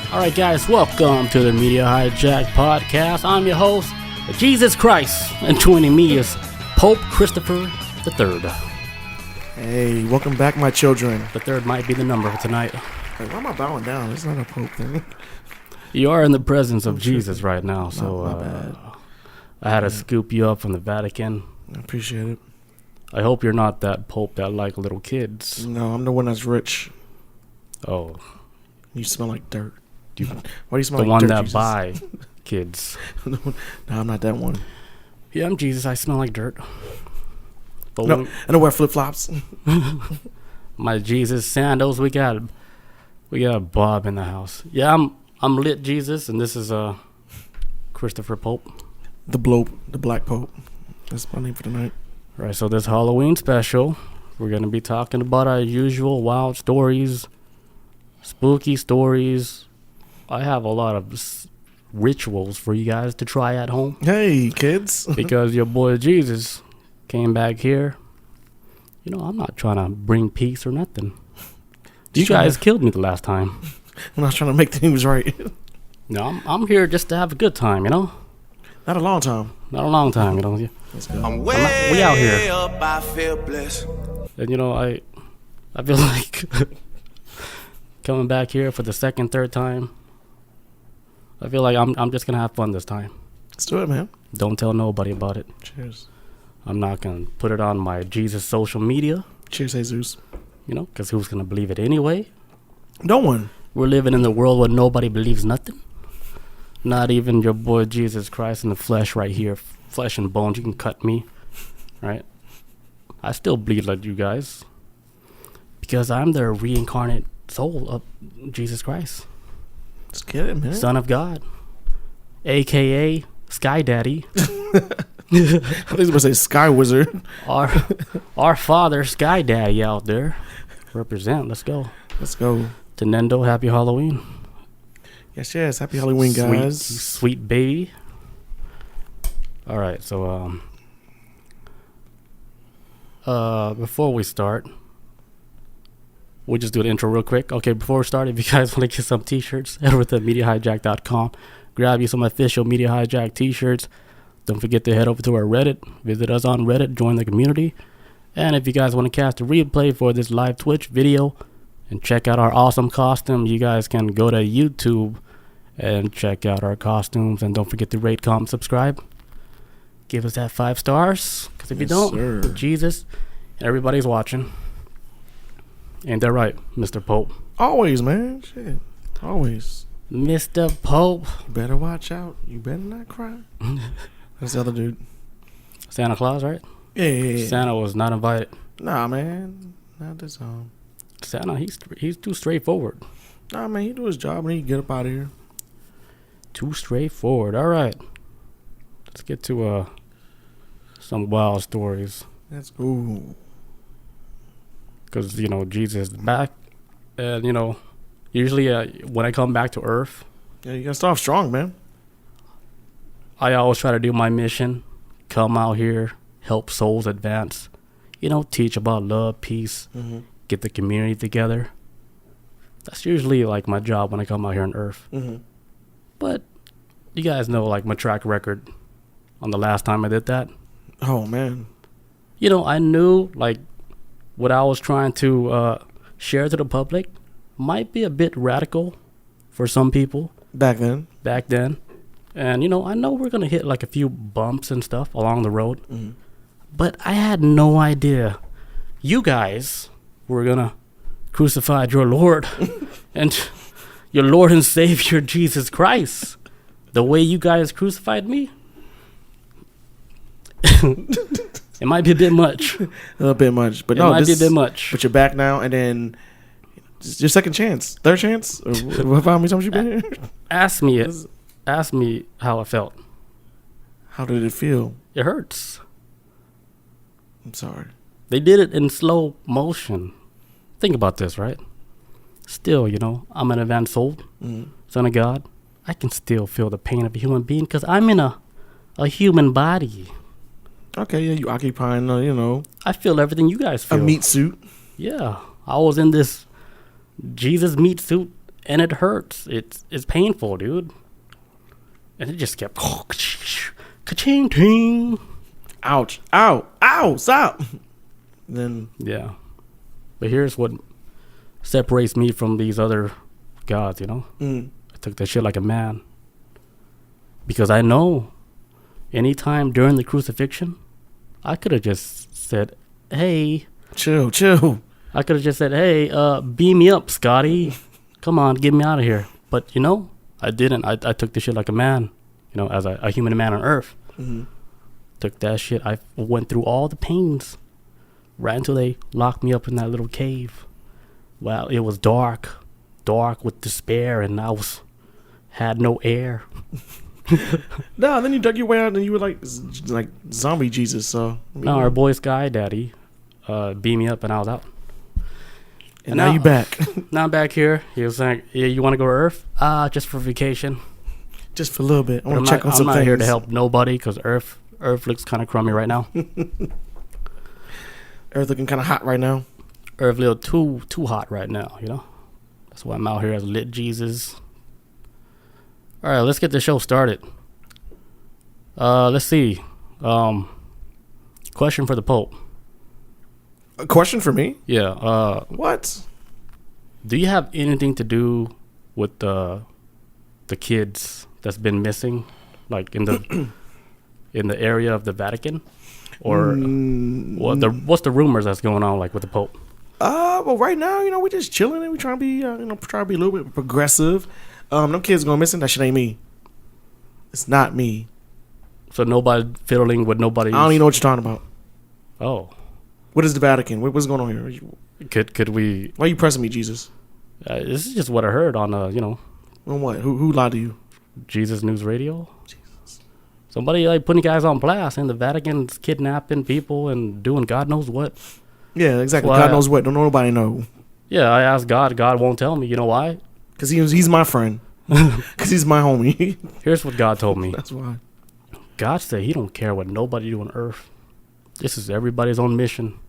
All right, guys, welcome to the Media Hijack Podcast. I'm your host, Jesus Christ, and joining me is Pope Christopher III. Hey, welcome back, my children. The third might be the number for tonight. Hey, why am I bowing down? It's not a Pope thing. You are in the presence of Jesus right now, so my bad. I had to scoop you up from the Vatican. I appreciate it. I hope you're not that Pope that like little kids. No, I'm the one that's rich. Oh, You smell like dirt. Why do you smell the like one dirt, that Jesus? buy kids. No, I'm not that one. Yeah, I'm Jesus. I smell like dirt. But No, I don't wear flip-flops. my Jesus sandals. We got Bob in the house. Yeah, I'm lit Jesus, and this is Christopher Pope. The Black Pope. That's my name for tonight. Right. So this Halloween special, we're gonna be talking about our usual wild stories, spooky stories. I have a lot of rituals for you guys to try at home. Hey, kids. Because your boy Jesus came back here. You know, I'm not trying to bring peace or nothing. You guys killed me the last time. I'm not trying to make things right. No, I'm here just to have a good time, you know? Not a long time. Not a long time, you know? Let's go. We out here. Up, I feel blessed. And, you know, I feel like coming back here for the second, third time. I feel like I'm just going to have fun this time. Let's do it, man. Don't tell nobody about it. Cheers. I'm not going to put it on my Jesus social media, Cheers, Jesus. you know, because who's going to believe it anyway? No one. We're living in the world where nobody believes nothing. Not even your boy Jesus Christ in the flesh right here. Flesh and bones. You can cut me, right? I still bleed like you guys. Because I'm the reincarnate soul of Jesus Christ. Let's get it, man. Son of God. A.K.A. Sky Daddy. I think I was going to say Sky Wizard. Our father, Sky Daddy out there. Represent. Let's go. Let's go. To Nendo, happy Halloween. Yes. Happy Halloween, guys. Sweet baby. All right, so before we start, we'll just do an intro real quick. Okay, before we start, if you guys want to get some t-shirts, head over to MediaHijack.com. Grab you some official Media Hijack t-shirts. Don't forget to head over to our Reddit. Visit us on Reddit. Join the community. And if you guys want to catch a replay for this live Twitch video and check out our awesome costume, you guys can go to YouTube and check out our costumes. And don't forget to rate, comment, subscribe. Give us that 5 stars. Because if you don't, sir. Jesus, everybody's watching. Ain't that right, Mr. Pope? Always, man. Shit. Always. Mr. Pope. You better watch out. You better not cry. That's the other dude. Santa Claus, right? Yeah. Santa was not invited. Nah, man. Not this time. Santa, he's too straightforward. Nah, man. He do his job and he get up out of here. Too straightforward. All right. Let's get to some wild stories. That's cool. Because, you know, Jesus is back. And, you know, usually when I come back to Earth, Yeah, you gotta start off strong, man. I always try to do my mission. Come out here, help souls advance. You know, teach about love, peace, get the community together. That's usually, like, my job when I come out here on Earth. Mm-hmm. But you guys know, like, my track record on the last time I did that. Oh, man. You know, I knew, like, what I was trying to share to the public might be a bit radical for some people Back then. And, you know, I know we're going to hit, like, a few bumps and stuff along the road. Mm-hmm. But I had no idea you guys were going to crucify your Lord and your Lord and Savior, Jesus Christ. The way you guys crucified me. It might be a bit much. A little bit much. But It no, might be a bit much. But you're back now, and then it's your second chance. Third chance? Or how many times you been here? Ask me how I felt. How did it feel? It hurts. I'm sorry. They did it in slow motion. Think about this, right? Still, you know, I'm an advanced soul, son of God. I can still feel the pain of a human being because I'm in a human body. Okay, yeah, you occupying, you know, I feel everything you guys feel. a meat suit. Yeah, I was in this Jesus meat suit and it hurts. It's painful, dude. And it just kept ka-ching ting. Ouch! Ow! Ow! Stop! Then yeah, but here's what separates me from these other gods. You know, I took that shit like a man because I know anytime during the crucifixion, I could have just said, "Hey, chill." I could have just said, "Hey, beam me up, Scotty. Come on, get me out of here." But you know, I didn't. I took this shit like a man. You know, as a human man on Earth. Took that shit. I went through all the pains right until they locked me up in that little cave. Well, it was dark with despair, and had no air. No, then you dug your way out, and you were like zombie Jesus. So no, our boy Sky Daddy beamed me up, and I was out. And now you back. Now I'm back here. He was like, "Yeah, you want to go to Earth? Just for vacation, just for a little bit. I want to check on some things. I'm not here to help nobody because Earth looks kind of crummy right now. Earth looking kind of hot right now. Earth a little too hot right now. You know, that's why I'm out here as lit Jesus." All right, let's get the show started. Let's see. Question for the Pope. A question for me? Yeah. What? Do you have anything to do with the kids that's been missing, like in the in the area of the Vatican, or what's the rumors that's going on, like with the Pope? Well, right now, you know, we're just chilling and we trying to be, trying to be a little bit progressive. Them kids going missing. That shit ain't me. It's not me. So nobody fiddling with nobody. I don't even know what you're talking about. Oh. What is the Vatican? What's going on here? Could we? Why are you pressing me, Jesus? This is just what I heard on On what? Who lied to you? Jesus News Radio. Jesus. Somebody like putting guys on blast, and the Vatican's kidnapping people and doing God knows what. Yeah, exactly. God knows what. Don't nobody know. Yeah, I asked God. God won't tell me. You know why? Because he's my friend. Because he's my homie. Here's what God told me. That's why. God said he don't care what nobody do on Earth. This is everybody's own mission.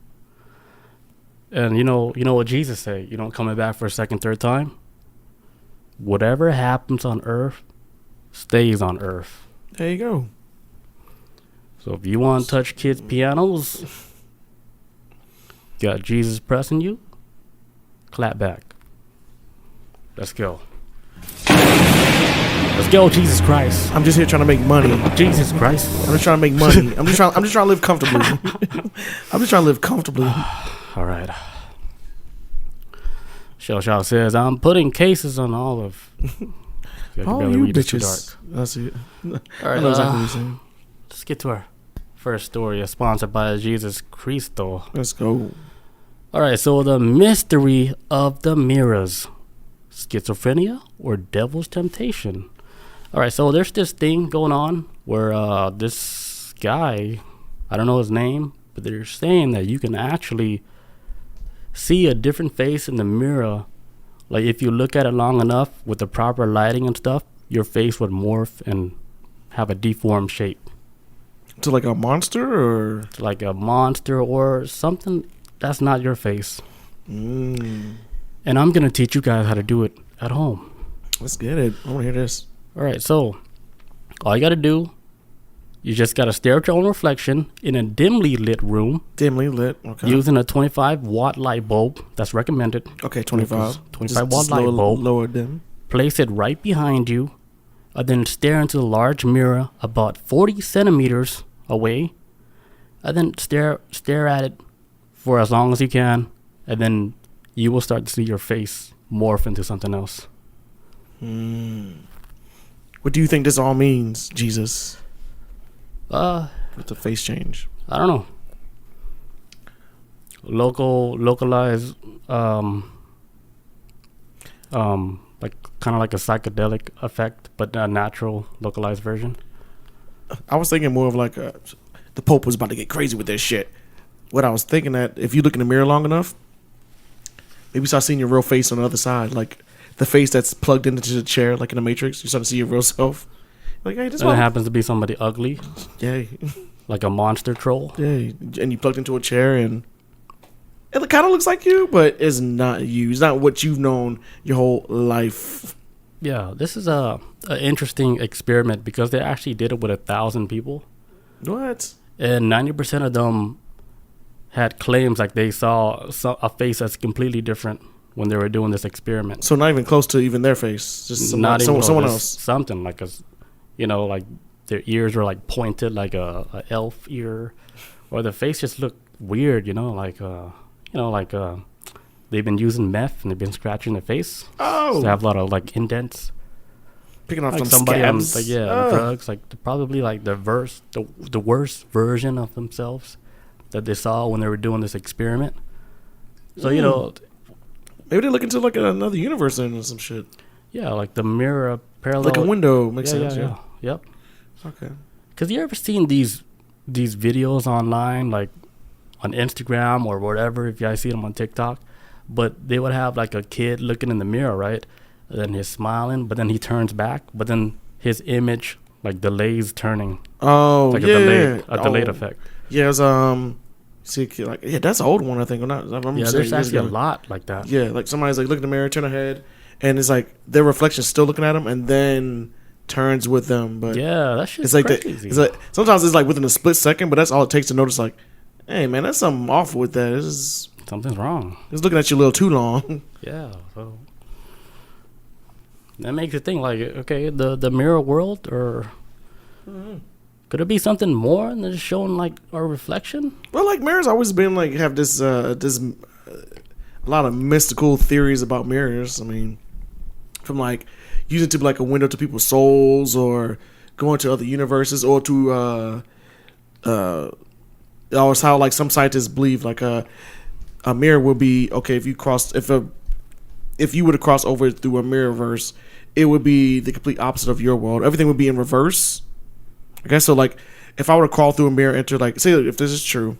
And you know what Jesus said? You know, coming back for a second, third time. Whatever happens on Earth stays on Earth. There you go. So if you want to touch kids' pianos, got Jesus pressing you, clap back. Let's go. Let's go, Jesus Christ. I'm just here trying to make money. Jesus Christ. I'm just trying to make money. I'm just trying to live comfortably. I'm just trying to live comfortably. All right. Shell says, I'm putting cases on all of... All you bitches. That's it. All right, I know exactly what you're saying. Let's get to our first story, sponsored by Jesus Cristo. Let's go. All right, so the mystery of the mirrors. Schizophrenia or devil's temptation? All right, so there's this thing going on where this guy, I don't know his name, but they're saying that you can actually see a different face in the mirror. Like if you look at it long enough with the proper lighting and stuff, your face would morph and have a deformed shape. To like a monster or? To like a monster or something that's not your face. And I'm going to teach you guys how to do it at home. Let's get it. I want to hear this. All right, so all you got to do, you just got to stare at your own reflection in a dimly lit room. Dimly lit, okay. Using a 25-watt light bulb. That's recommended. Okay, 25. 25-watt light bulb. Lower dim. Place it right behind you. And then stare into the large mirror about 40 centimeters away. And then stare at it for as long as you can. And then you will start to see your face morph into something else. What do you think this all means, Jesus? With the face change. I don't know. Localized, like kind of like a psychedelic effect, but a natural localized version. I was thinking more of like the Pope was about to get crazy with this shit. What I was thinking that if you look in the mirror long enough, maybe start seeing your real face on the other side, like the face that's plugged into the chair, like in the Matrix. You start to see your real self. Like, hey, this one. And it happens to be somebody ugly. Yay. Like a monster troll. Yeah, and you plugged into a chair and It kind of looks like you, but it's not you. It's not what you've known your whole life. Yeah, this is a interesting experiment because they actually did it with 1,000 people, What? and 90% of them had claims like they saw a face that's completely different when they were doing this experiment. So not even close to even their face. Just Not even someone just else. something like like their ears were like pointed like a elf ear, or the face just looked weird. They've been using meth and they've been scratching their face. Oh. So they have a lot of like indents. Picking off Like some somebody scabs. on on drugs, like probably like the worst version of themselves that they saw when they were doing this experiment. So Maybe they look into like another universe then or some shit. yeah, like the mirror parallel, Like a window makes yeah, sense. yeah, yep. Okay. Cause you ever seen these videos online, like on Instagram or whatever? If you guys see them on TikTok, but they would have like a kid looking in the mirror, right? And then he's smiling, but then he turns back, but then his image like delays turning. Oh, It's like yeah. a delayed effect. Yeah, it's see a kid like that's an old one I think. I remember Yeah, seeing there's it years actually a ago. lot like that. Yeah, like somebody's like look in the mirror, turn their head, and it's like their reflection's still looking at them, and then turns with them. But Yeah, that shit's it's like crazy. it's like sometimes it's like within a split second, but that's all it takes to notice. Like, hey man, that's something off with that. Something's wrong. It's looking at you a little too long. Yeah, so that makes you think like, okay, the mirror world, or could it be something more than just showing like our reflection? Well, like mirrors always been like have this a lot of mystical theories about mirrors. I mean, from like using it to be like a window to people's souls, or going to other universes, or to always how like some scientists believe like a mirror would be okay if you were to cross over through a mirrorverse, it would be the complete opposite of your world. Everything would be in reverse. I guess so. Like if I were to crawl through a mirror, enter like say if this is true,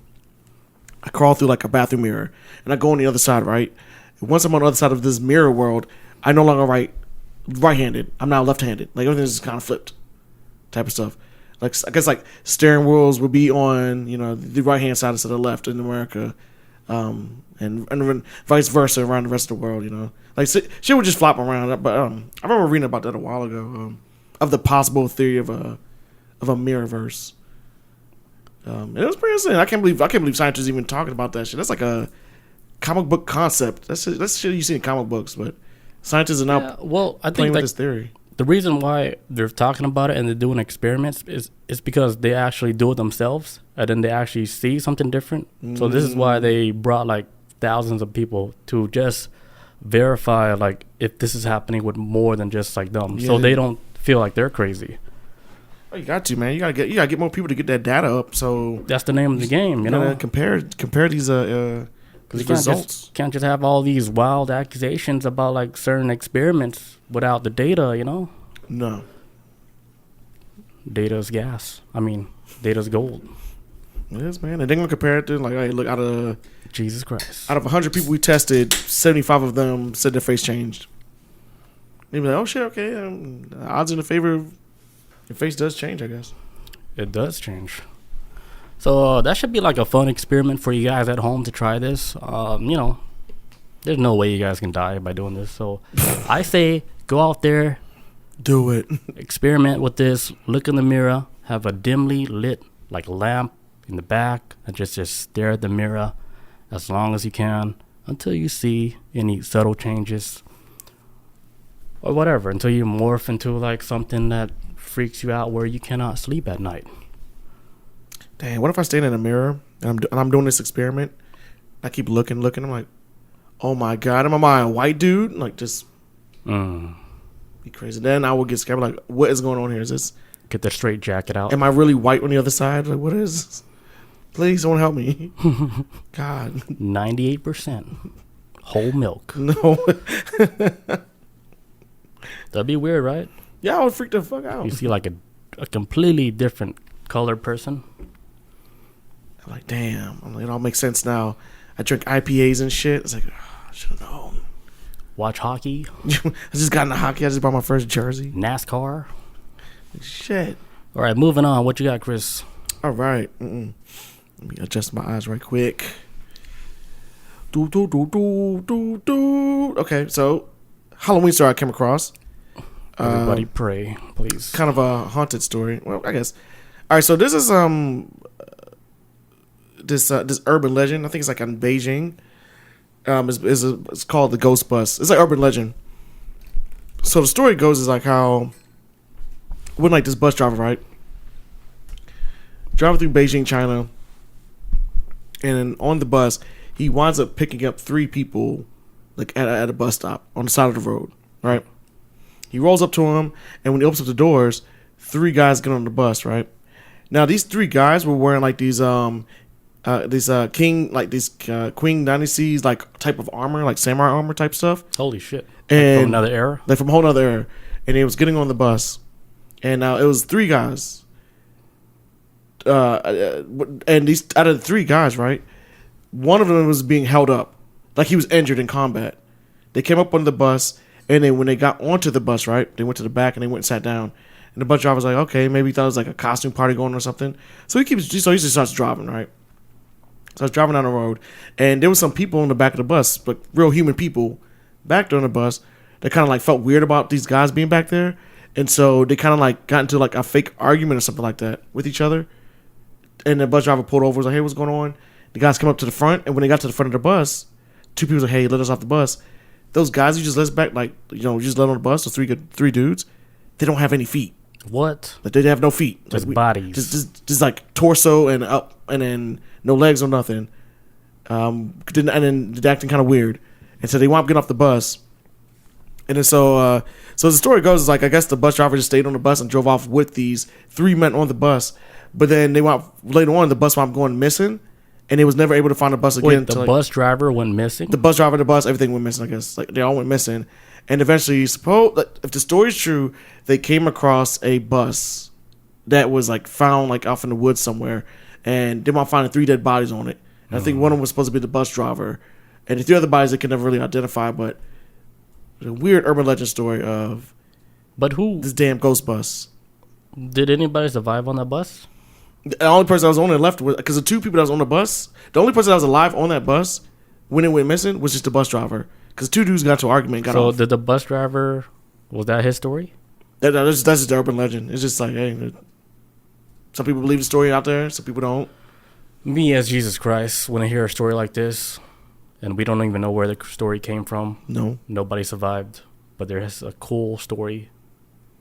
I crawl through like a bathroom mirror and I go on the other side, right? Once I'm on the other side of this mirror world, I no longer right-handed. I'm now left-handed. Like everything's just kind of flipped, type of stuff. Like I guess like steering wheels would be on the right-hand side instead of left in America, and vice versa around the rest of the world. Like shit would just flop around. But I remember reading about that a while ago, of the possible theory of a mirrorverse. And it was pretty insane. I can't believe scientists even talking about that shit. That's like a comic book concept. That's shit you see in comic books, but scientists are now I playing think with like this theory. the reason why they're talking about it and they're doing experiments is because they actually do it themselves and then they actually see something different. So this is why they brought like thousands of people to just verify like if this is happening with more than just like them, so they don't feel like they're crazy. Oh, you got to, man. You gotta get more people to get that data up. So That's the name of the game, you know. compare these Because you results. can't just have all these wild accusations about like certain experiments without the data, you know. No. Data's gas. I mean, data's gold. Yes, man. And they're gonna compare it to like, hey, look, out of Jesus Christ. 100 people we tested, 75 of them said their face changed. They'd be like, oh shit, okay. The odds in the favor of your face does change, I guess. It does change. So that should be like a fun experiment for you guys at home to try this. There's no way you guys can die by doing this. So I say go out there, Do it. experiment with this, look in the mirror, have a dimly lit like lamp in the back, and just stare at the mirror as long as you can until you see any subtle changes or whatever, until you morph into like something that freaks you out where you cannot sleep at night. Damn, what if I stand in a mirror and I'm doing this experiment? I keep looking. I'm like, oh my god, am I a white dude? Like, just be crazy. Then I will get scared. Like, what is going on here? Is this? Get the straight jacket out. Am I really white on the other side? Like, what is this? Please, someone help me. God. 98% whole milk. No. That'd be weird, right? Yeah, I would freak the fuck out. You see like a completely different colored person. I'm like, damn. I'm like, it all makes sense now. I drink IPAs and shit. It's like, I should have known. Watch hockey, I just got into hockey. I just bought my first jersey. NASCAR. Shit. All right, moving on. What you got, Chris? All right. Let me adjust my eyes right quick. Do, do, do, do, do, do. Okay, so Halloween story I came across. Everybody pray, please. Kind of a haunted story. Well, I guess. All right, so this is this urban legend. I think it's like in Beijing. It's called the Ghost Bus. It's like urban legend. So the story goes is like how when like this bus driver, right, driving through Beijing, China, and on the bus he winds up picking up 3 people like at a bus stop on the side of the road, right? He rolls up to him, and when he opens up the doors, 3 guys get on the bus, right? Now these 3 guys were wearing like these Queen Dynasties like type of armor, like samurai armor type stuff. Holy shit! And Like from another era. Like from a whole other era, and he was getting on the bus, and it was 3 guys. And these out of the 3 guys, right? One of them was being held up, like he was injured in combat. They came up on the bus, and then when they got onto the bus, right, they went to the back and they went and sat down. And the bus driver was like, okay, maybe he thought it was like a costume party going or something. So he just starts driving, right? So I was driving down the road, and there was some people in the back of the bus, like real human people, back there on the bus that kind of like felt weird about these guys being back there, and so they kind of like got into like a fake argument or something like that with each other. And the bus driver pulled over, was like, "Hey, what's going on?" The guys come up to the front, and when they got to the front of the bus, 2 people was like, "Hey, let us off the bus." Those guys you just let back, like you just let on the bus. Those 3 dudes, they don't have any feet. What? Like they have no feet. Just like, bodies. Just like torso and up, and then no legs or nothing. And then the acting kind of weird, and so they wound up getting off the bus. And then so the story goes is like I guess the bus driver just stayed on the bus and drove off with these 3 men on the bus. But then they wound later on the bus wound up going missing, and they was never able to find the bus again. Wait, the bus driver went missing? The bus driver, the bus, everything went missing. I guess like they all went missing, and eventually, if the story is true, they came across a bus that was like found like off in the woods somewhere, and they wound up finding 3 dead bodies on it. And I think one of them was supposed to be the bus driver, and the 3 other bodies they could never really identify. But a weird urban legend story of this damn ghost bus. Did anybody survive on that bus? The only person that was on it left was because the 2 people that was on the bus. The only person that was alive on that bus when it went missing was just the bus driver. Because 2 dudes got into an argument. And got off. Did the bus driver? Was that his story? That's just the urban legend. It's just like, hey, some people believe the story out there, some people don't. Me as Jesus Christ, when I hear a story like this, and we don't even know where the story came from. No, nobody survived, but there is a cool story,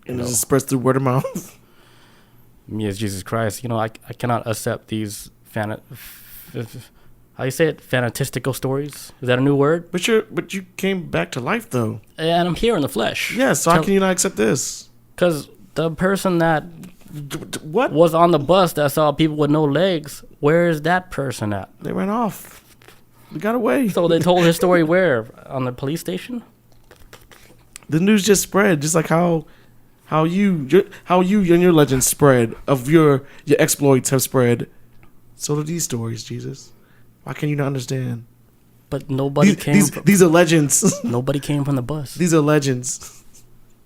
and it just spreads through word of mouth. Me as Jesus Christ, I cannot accept these how you say it, fanatistical stories. Is that a new word? But you came back to life though, and I'm here in the flesh. Yeah, so how can you not accept this? Because the person that was on the bus that saw people with no legs, where is that person at? They ran off. They got away. So they told his story where? On the police station? The news just spread, just like how you and your legends spread of your exploits have spread. So do these stories, Jesus. Why can you not understand? But nobody these are legends. Nobody came from the bus. These are legends.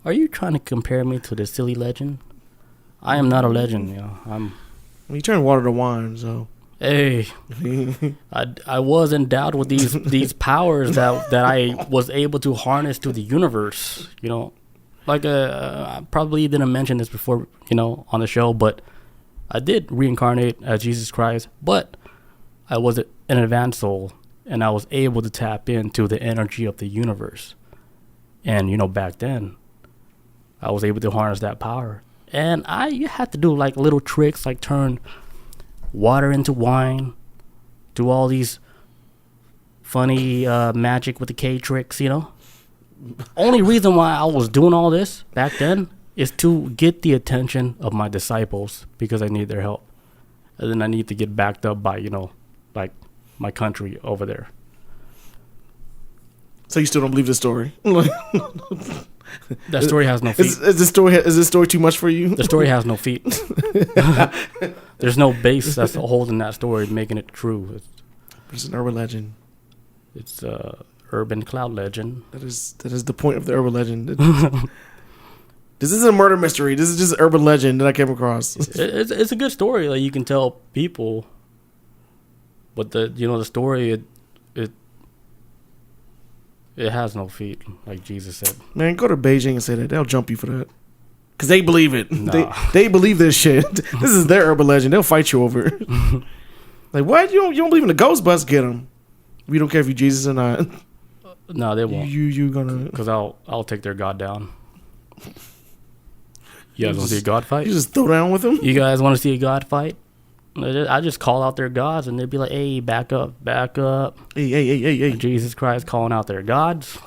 Are you trying to compare me to the silly legend? I am not a legend, You turn water to wine, so. Hey, I was endowed with these powers that I was able to harness to the universe. Like I probably didn't mention this before, on the show, but I did reincarnate as Jesus Christ. But I was an advanced soul, and I was able to tap into the energy of the universe. And back then, I was able to harness that power. And you had to do like little tricks, like turn water into wine, do all these funny magic with the K tricks, Only reason why I was doing all this back then is to get the attention of my disciples because I need their help. And then I need to get backed up by, like my country over there. So you still don't believe the story? That story has no feet. Is this story too much for you? The story has no feet. There's no base that's holding that story, making it true. It's an urban legend. It's urban cloud legend. That is the point of the urban legend. This isn't a murder mystery. This is just an urban legend that I came across. It's a good story. Like you can tell people, but the story It has no feet, like Jesus said. Man, go to Beijing and say that. They'll jump you for that. Because they believe it. Nah. They believe this shit. This is their urban legend. They'll fight you over it. Like, what? You don't believe in the ghost bus? Get them. We don't care if you Jesus or not. No, they won't. You gonna... Because I'll take their God down. You guys want to see a God fight? You just throw down with them? You guys want to see a God fight? I just call out their gods, and they'd be like, hey, back up, back up. Hey. And Jesus Christ calling out their gods.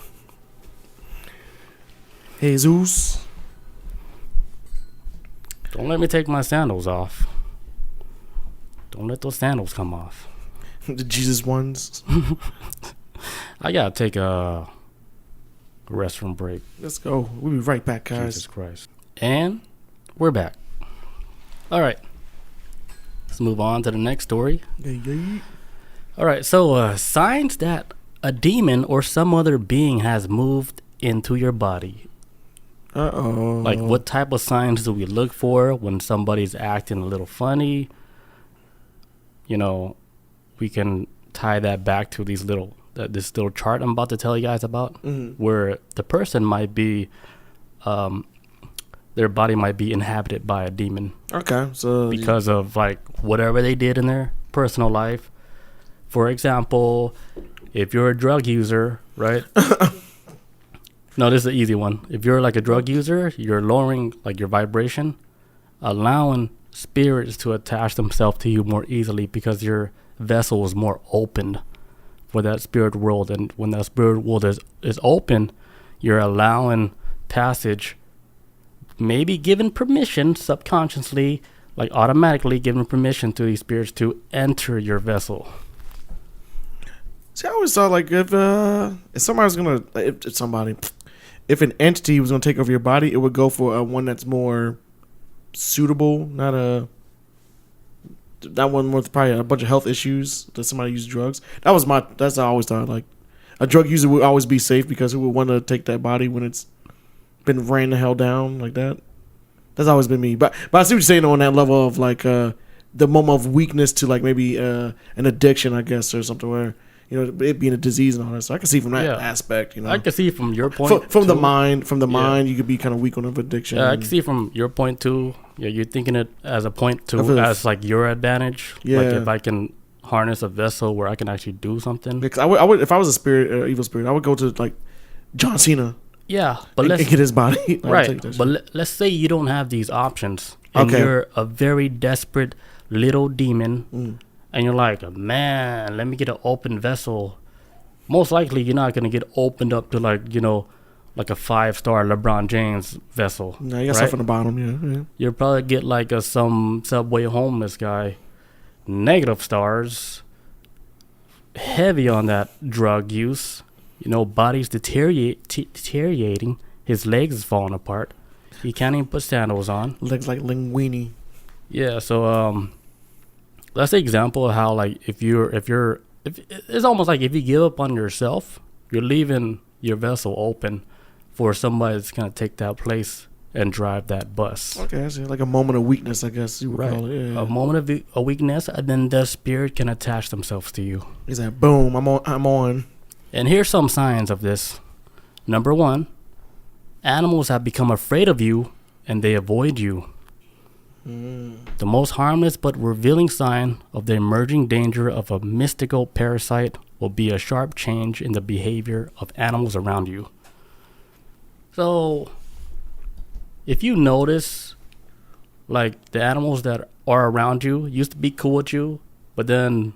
Jesus. Don't let me take my sandals off. Don't let those sandals come off. The Jesus ones. I gotta take a restroom break. Let's go. We'll be right back, guys. Jesus Christ. And we're back. All right. Let's move on to the next story. Yeah. All right. So signs that a demon or some other being has moved into your body. Uh-oh. Like, what type of signs do we look for when somebody's acting a little funny? You know, we can tie that back to this little chart I'm about to tell you guys about, where the person might be, their body might be inhabited by a demon. Okay, so because of like whatever they did in their personal life. For example, if you're a drug user, right? No, this is an easy one. If you're like a drug user, you're lowering like your vibration, allowing spirits to attach themselves to you more easily because your vessel is more open for that spirit world. And when that spirit world is open, you're allowing passage, maybe given permission subconsciously, like automatically giving permission to these spirits to enter your vessel. See, I always thought like if somebody's gonna, if an entity was gonna take over your body, it would go for one that's more suitable, not one with probably a bunch of health issues that somebody uses drugs. That's what I always thought. Like a drug user would always be safe because who would want to take that body when it's been ran the hell down like that? That's always been me. But I see what you're saying on that level of like the moment of weakness to like maybe an addiction, I guess, or something where, you know, it being a disease and all that. So I can see from that aspect, you know. I can see from your point from the mind, you could be kind of weak on an addiction. Yeah, I can see from your point too. Yeah, you're thinking it as a point to as like your advantage. Yeah. Like if I can harness a vessel where I can actually do something. Because I would if I was a spirit, evil spirit, I would go to like John Cena. Yeah, but let's get his body. Right, but let's say you don't have these options, and you're a very desperate little demon, and you're like, man, let me get an open vessel. Most likely, you're not gonna get opened up to like, you know, like a 5-star LeBron James vessel. No, you got stuff on the bottom. Yeah. You'll probably get like some Subway homeless guy, negative stars, heavy on that drug use. You know, body's deteriorating. His legs is falling apart. He can't even put sandals on. Legs like linguini. Yeah, so that's the example of how like if it's almost like if you give up on yourself, you're leaving your vessel open for somebody that's gonna take that place and drive that bus. Okay, so like a moment of weakness, I guess you would call it. Yeah. A moment of a weakness, and then the spirit can attach themselves to you. He's like, boom, I'm on. And here's some signs of this. Number 1, animals have become afraid of you and they avoid you. The most harmless but revealing sign of the emerging danger of a mystical parasite will be a sharp change in the behavior of animals around you. So, if you notice, like the animals that are around you used to be cool with you, but then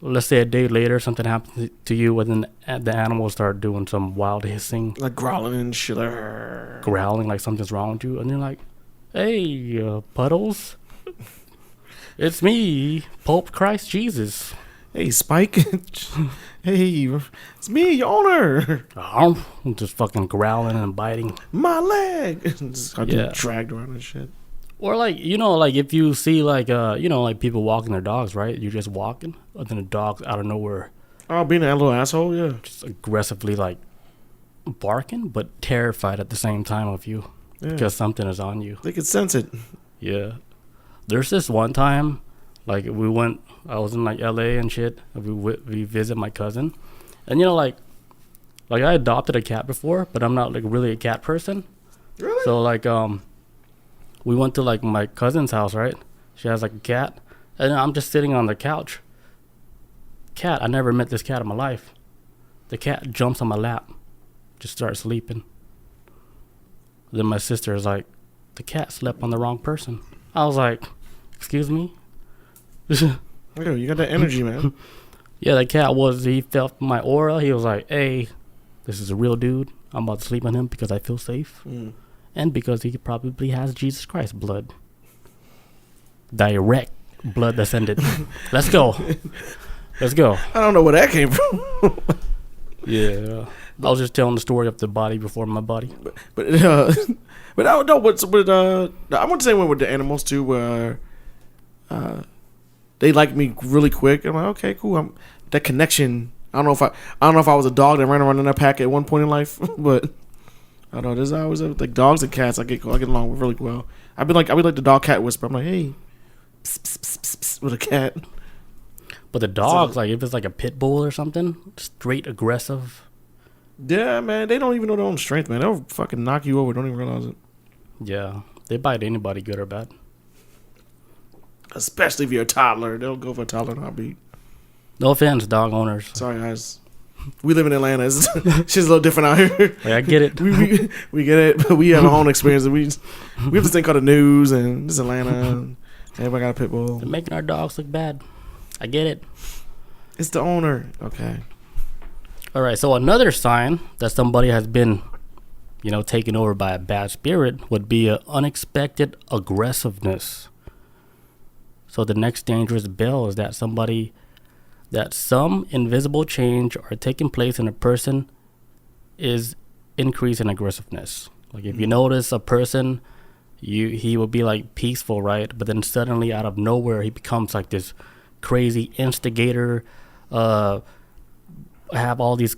let's say a day later, something happens to you, and then the animals start doing some wild hissing. Like growling and shit. Growling like something's wrong with you. And you're like, hey, Puddles. It's me, Pope Christ Jesus. Hey, Spike. Hey, it's me, your owner. I'm just fucking growling and biting. My leg. Just got dragged around and shit. Or like, you know, like if you see like, you know, like people walking their dogs, right? You're just walking, and then the dog's out of nowhere. Oh, being that little asshole, yeah. Just aggressively like barking, but terrified at the same time of you because something is on you. They can sense it. Yeah. There's this one time, like I was in like LA and shit. We visit my cousin, and you know, like Like I adopted a cat before, but I'm not like really a cat person. Really? So like we went to like my cousin's house, right? She has like a cat, and I'm just sitting on the couch. Cat, I never met this cat in my life. The cat jumps on my lap, just starts sleeping. Then my sister is like, the cat slept on the wrong person. I was like, excuse me? Yeah, you got that energy, man. Yeah, the cat he felt my aura. He was like, hey, this is a real dude. I'm about to sleep on him because I feel safe. And because he probably has Jesus Christ blood. Direct blood descended. Let's go. Let's go. I don't know where that came from. Yeah. I was just telling the story of the body before my body. But I don't know what's with I want to say one with the animals too, where they like me really quick. I'm like, okay, cool. That connection. I don't know if I was a dog that ran around in that pack at one point in life, but I don't know. There's always like dogs and cats. I get along with really well. I'd be like the dog cat whisper. I'm like, hey, pss, pss, pss, pss, pss, with a cat. But the dogs, like if it's like a pit bull or something, straight aggressive. Yeah, man, they don't even know their own strength, man. They'll fucking knock you over. Don't even realize it. Yeah, they bite anybody, good or bad. Especially if you're a toddler, they'll go for a toddler in a heartbeat. No offense, dog owners. Sorry, guys. We live in Atlanta. It's shit's a little different out here. Like, I get it. we get it, but we have our own experience. We have this thing called the news, and this is Atlanta. And everybody got a pit bull. They're making our dogs look bad. I get it. It's the owner. Okay. All right, so another sign that somebody has been, taken over by a bad spirit would be an unexpected aggressiveness. So the next dangerous bell is that some invisible change are taking place in a person is increase in aggressiveness. Like if you notice a person, he will be like peaceful, right? But then suddenly out of nowhere, he becomes like this crazy instigator, have all these,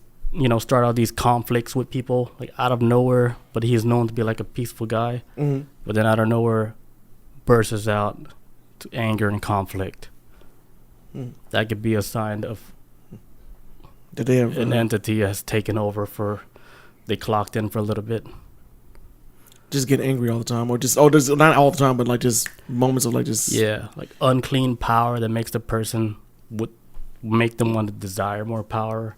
start all these conflicts with people like out of nowhere, but he is known to be like a peaceful guy. Mm-hmm. But then out of nowhere bursts out to anger and conflict. That could be a sign of Did they have an entity has taken over they clocked in for a little bit. just get angry all the time, or just there's not all the time, but like just moments of like just like unclean power that makes the person would make them want to desire more power.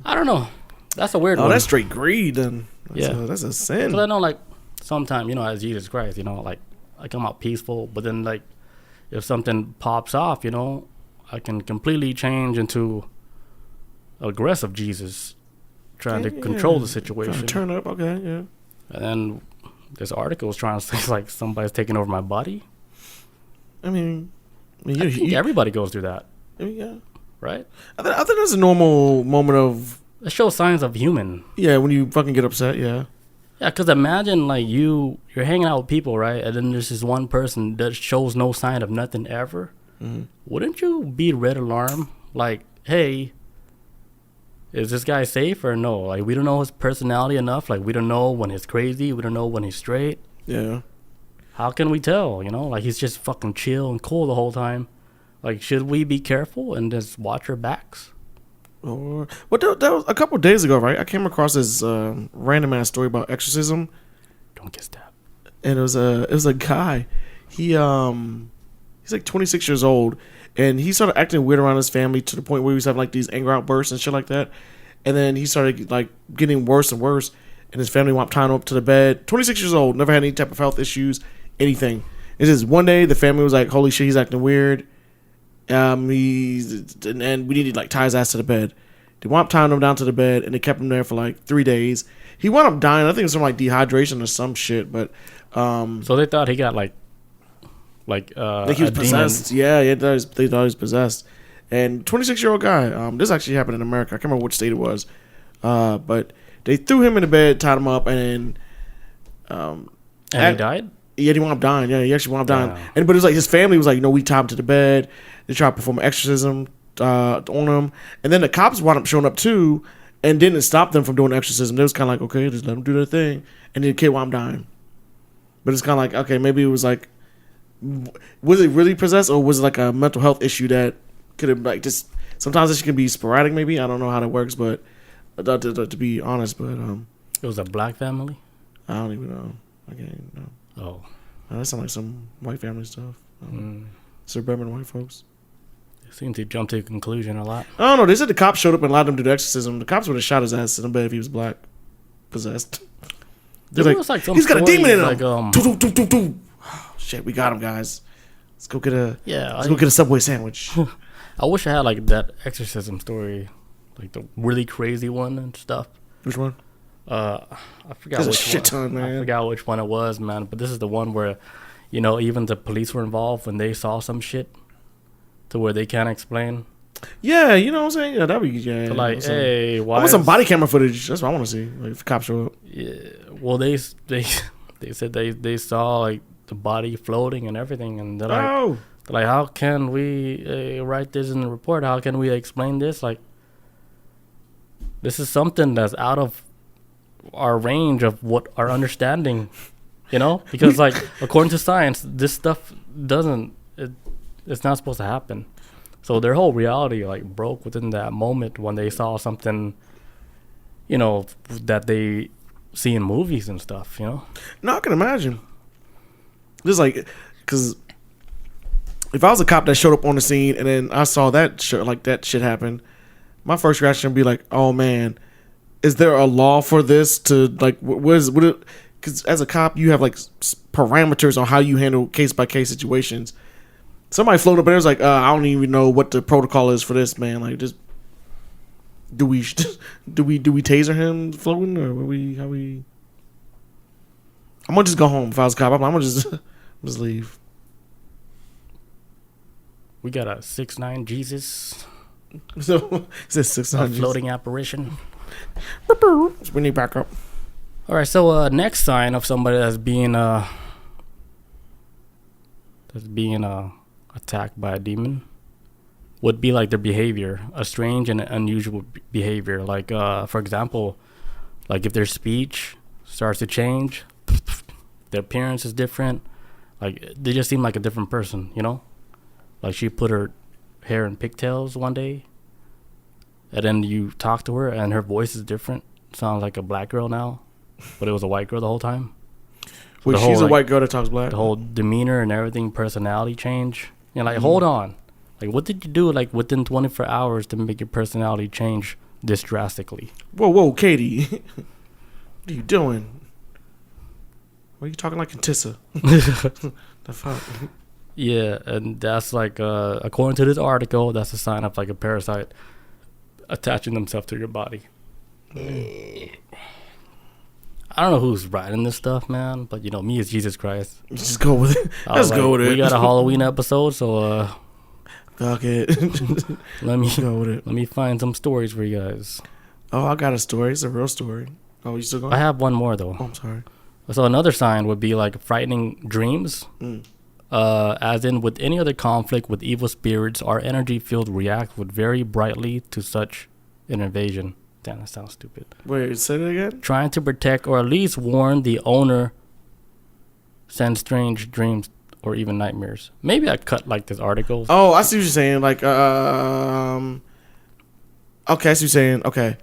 I don't know. That's a weird one. Oh, that's straight greed. Then that's a sin. Because I know, like, sometimes, as Jesus Christ, like, I come out peaceful, but then, like, if something pops off, I can completely change into aggressive Jesus, trying to control the situation. Trying to turn up, okay, yeah. And then this article was trying to say, like, somebody's taking over my body. I think everybody goes through that. Yeah. Right? I think that's a normal moment of... It shows signs of human. Yeah, when you fucking get upset, yeah. Yeah, because imagine, like, you're hanging out with people, right? And then there's this one person that shows no sign of nothing ever. Mm-hmm. Wouldn't you be red alarm? Like, hey, is this guy safe or no? Like, we don't know his personality enough. Like, we don't know when he's crazy. We don't know when he's straight. Yeah. How can we tell, Like, he's just fucking chill and cool the whole time. Like, should we be careful and just watch our backs? Or that was a couple of days ago, right? I came across this random ass story about exorcism. Don't get stabbed. And it was a guy. He's like 26 years old, and he started acting weird around his family to the point where he was having like these anger outbursts and shit like that. And then he started like getting worse and worse, and his family wound up tying him up to the bed. 26 years old, never had any type of health issues, anything. It's just one day the family was like, "Holy shit, he's acting weird." And we needed to like tie his ass to the bed. They wound up tying him down to the bed, and they kept him there for like 3 days. He wound up dying. I think it was from like dehydration or some shit. But so they thought he got like he was possessed. Yeah, they thought he was possessed. And 26-year-old guy. This actually happened in America. I can't remember which state it was. But they threw him in the bed, tied him up, and he died. Yeah, he wound up dying. Yeah, he actually wound up dying. But it was like his family was like, we tied him to the bed. They tried to perform an exorcism on him, and then the cops wound up showing up too, and didn't stop them from doing the exorcism. They was kind of like, okay, just let them do their thing, and then the kid wound up dying. But it's kind of like, okay, maybe it was like, was it really possessed, or was it like a mental health issue that could have like just sometimes it can be sporadic. Maybe I don't know how that works, but To be honest, but It was a black family. I don't even know. I can't even know. Oh, That sounds like some white family stuff. Suburban white folks. they seem to jump to a conclusion a lot. I don't know. They said the cops showed up and allowed him to do the exorcism. The cops would have shot his ass in the bed if he was black, possessed. There Like, was like some he's got a demon in him. like, Doo, doo, doo, doo. Oh, shit, we got him, guys. Let's go get a go get a Subway sandwich. I wish I had like that exorcism story, like the really crazy one and stuff. Which one? I forgot There's a which shit one. ton, man. I forgot which one it was, man. But this is the one where, even the police were involved when they saw some shit, to where they can't explain. Yeah, you know what I'm saying? Yeah, that'd be So like, hey, why? I want some body camera footage. That's what I want to see. Like, if the cops show up. Yeah. Well, they said they saw like the body floating and everything, and they're like, how can we write this in the report? How can we explain this? Like, this is something that's out of our range of what our understanding, because like according to science, this stuff it's not supposed to happen. So their whole reality like broke within that moment when they saw something, that they see in movies and stuff. No, I can imagine. Just like, because if I was a cop that showed up on the scene and then I saw that shit happen, my first reaction would be like, oh man, is there a law for this to like, because as a cop, you have like parameters on how you handle case by case situations. Somebody floated up there, was like, I don't even know what the protocol is for this, man. Like, just do we taser him floating, or how we? I'm gonna just go home if I was a cop. I'm gonna just leave. We got a 6'9" Jesus. So it's 600 floating apparition. We need backup. All right, so next sign of somebody that's being attacked by a demon would be like their behavior, a strange and unusual behavior. Like, for example, like if their speech starts to change, their appearance is different. Like they just seem like a different person, Like she put her hair in pigtails one day, and then you talk to her and her voice is different. Sounds like a black girl now, but it was a white girl the whole time. Wait, she's a white girl that talks black? The whole demeanor and everything, personality change. Like, hold on. Like, what did you do, like, within 24 hours to make your personality change this drastically? Whoa, Katie. What are you doing? Why are you talking like Contessa? The fuck? Yeah, and that's like, according to this article, that's a sign of like a parasite attaching themselves to your body. I don't know who's writing this stuff, man, but me as Jesus Christ. Just go with it. Let's go with it. We got a Halloween episode, so fuck it. let me go with it. Let me find some stories for you guys. Oh, I got a story. It's a real story. Oh, you still going? I have one more though. Oh, I'm sorry. So another sign would be like frightening dreams. As in with any other conflict with evil spirits, our energy field reacts with very brightly to such an invasion. Damn, that sounds stupid. Wait, say that again? Trying to protect or at least warn the owner, send strange dreams or even nightmares. Maybe I cut like this article. Oh, I see what you're saying. Like, okay, I see what you're saying. Okay.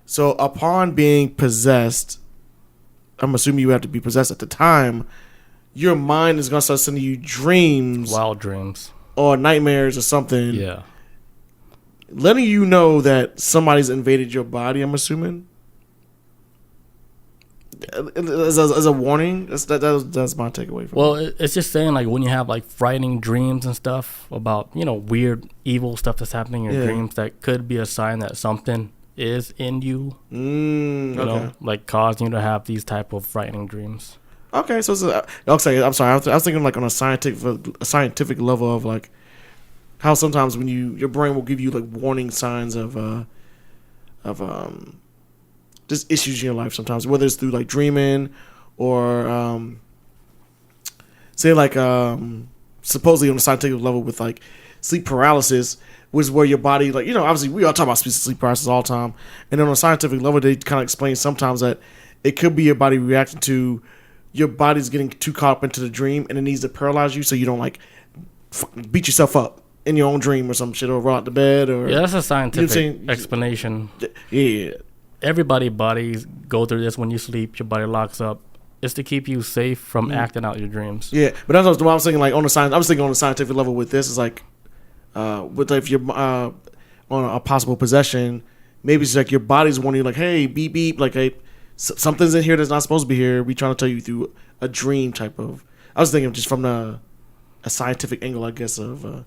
So upon being possessed, I'm assuming you have to be possessed at the time, your mind is going to start sending you dreams. Wild dreams. Or nightmares or something. Yeah. Letting you know that somebody's invaded your body, I'm assuming. As a warning, that's my takeaway from it. It's just saying like when you have like frightening dreams and stuff about weird evil stuff that's happening in your dreams, that could be a sign that something is in you. Like causing you to have these type of frightening dreams. Okay, so I'm sorry. I was thinking like on a scientific level of like how sometimes when your brain will give you like warning signs of just issues in your life sometimes, whether it's through like dreaming or say like supposedly on a scientific level with like sleep paralysis, which is where your body like obviously we all talk about sleep paralysis all the time, and then on a scientific level they kind of explain sometimes that it could be your body reacting to your body's getting too caught up into the dream and it needs to paralyze you so you don't like beat yourself up in your own dream or some shit, or roll out the bed, or that's a scientific explanation. Yeah, everybody bodies go through this when you sleep. Your body locks up. It's to keep you safe from acting out your dreams. Yeah, but that's what I was thinking. Like on the science, I was thinking on the scientific level with this is like, with like if you're on a possible possession, maybe it's like your body's warning you, like, hey, beep beep, like, hey, something's in here that's not supposed to be here. We trying to tell you through a dream type of. I was thinking just from a scientific angle, I guess of.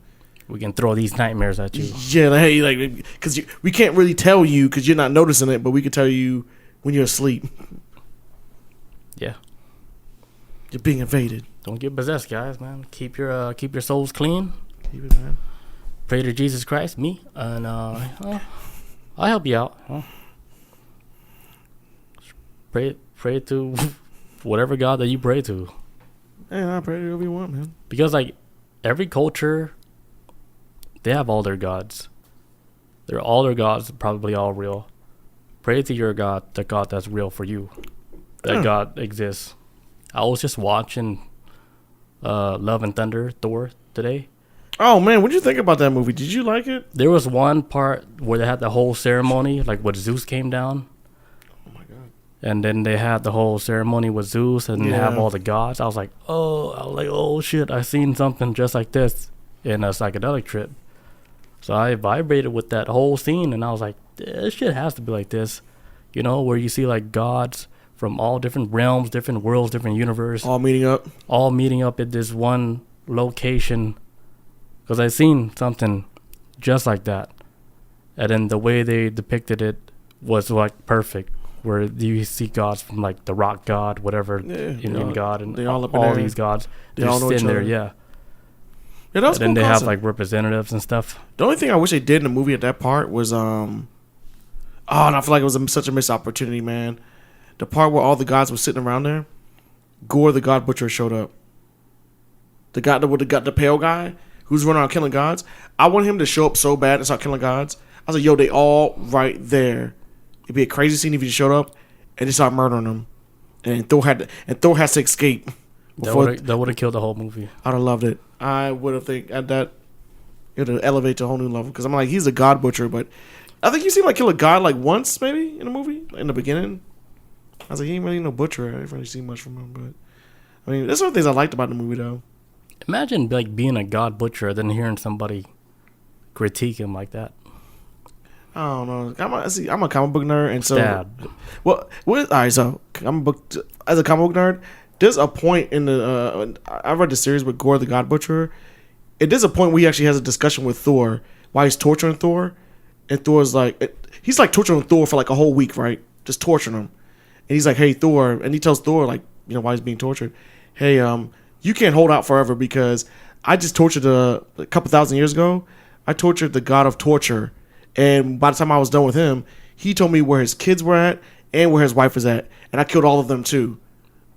We can throw these nightmares at you. Yeah, like, hey, like because we can't really tell you because you're not noticing it, but we can tell you when you're asleep. Yeah. You're being invaded. Don't get possessed, guys, man. Keep your souls clean. Keep it, man. Pray to Jesus Christ, me, and I'll help you out. Huh? Pray to whatever God that you pray to. Yeah, I pray to whoever you want, man. Because like every culture, they have all their gods. All their gods probably all real. Pray to your God, the God that's real for you. That God exists. I was just watching Love and Thunder, Thor, today. Oh, man, what did you think about that movie? Did you like it? There was one part where they had the whole ceremony, like when Zeus came down. Oh, my God. And then they had the whole ceremony with Zeus and they have all the gods. I was like, oh, shit, I seen something just like this in a psychedelic trip. So I vibrated with that whole scene and I was like, this shit has to be like this. You know, where you see like gods from all different realms, different worlds, different universes. All meeting up at this one location. Because I seen something just like that. And then the way they depicted it was like perfect. Where you see gods from like the rock god, whatever, Indian god, and all these gods. They're all sitting there, yeah. Yeah, that was and then cool they concept. have like representatives and stuff. The only thing I wish they did in the movie at that part was and I feel like it was such a missed opportunity, man. The part where all the gods were sitting around there, Gore the God Butcher showed up. The guy with the pale guy who's running around killing gods. I want him to show up so bad and start killing gods. I was like, yo, they all right there. It'd be a crazy scene if he just showed up and they start murdering them. And Thor has to escape. That would have killed the whole movie. I'd have loved it. I would have think at that it would elevate to a whole new level because I'm like, he's a God Butcher, but I think you see him like kill a god like once maybe in a movie in the beginning. I was like, he ain't really no butcher. I didn't really see much from him, but I mean, there's some things I liked about the movie though. Imagine like being a God Butcher, then hearing somebody critique him like that. I don't know. I'm a comic book nerd, and so Stabbed. all right. So as a comic book nerd, there's a point in the I read the series with Gore the God Butcher. There's a point where he actually has a discussion with Thor while he's torturing Thor, and Thor's like, he's like torturing Thor for like a whole week, right? Just torturing him, and he's like, hey Thor, and he tells Thor like, you know, why he's being tortured. Hey, you can't hold out forever because I just tortured a couple thousand years ago. I tortured the god of torture. And by the time I was done with him, he told me where his kids were at and where his wife was at, and I killed all of them too.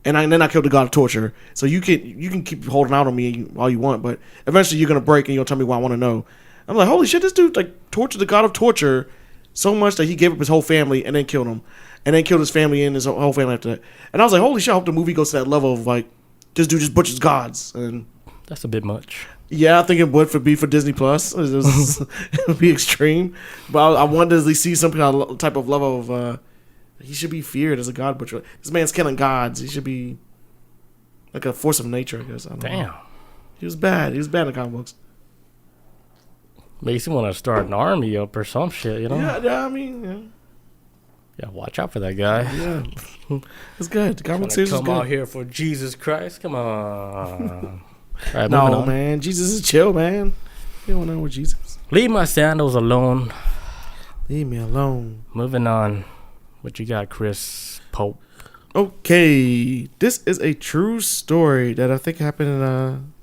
And then I killed the god of torture. So you can keep holding out on me all you want, but eventually you're gonna break and you'll tell me what I want to know. I'm like, holy shit, this dude like tortured the god of torture so much that he gave up his whole family and then killed him, and then killed his family and his whole family after that. And I was like, holy shit, I hope the movie goes to that level of like, this dude just butchers gods. And that's a bit much. Yeah, I think it would be for Disney Plus. It would be extreme, but I wanted to at least see some kind of type of level of. He should be feared as a god butcher. This man's killing gods. He should be like a force of nature, I guess. I don't know. He was bad. He was bad in comic books. Makes you want to start an army up or some shit, you know? Yeah. I mean, yeah. Watch out for that guy. Yeah, it's good. The comic series is good. Come out here for Jesus Christ. Come on. Right, no, man. Jesus is chill, man. You don't know with Jesus. Leave my sandals alone. Leave me alone. Moving on. What you got, Chris Pope? Okay. This is a true story that I think happened in,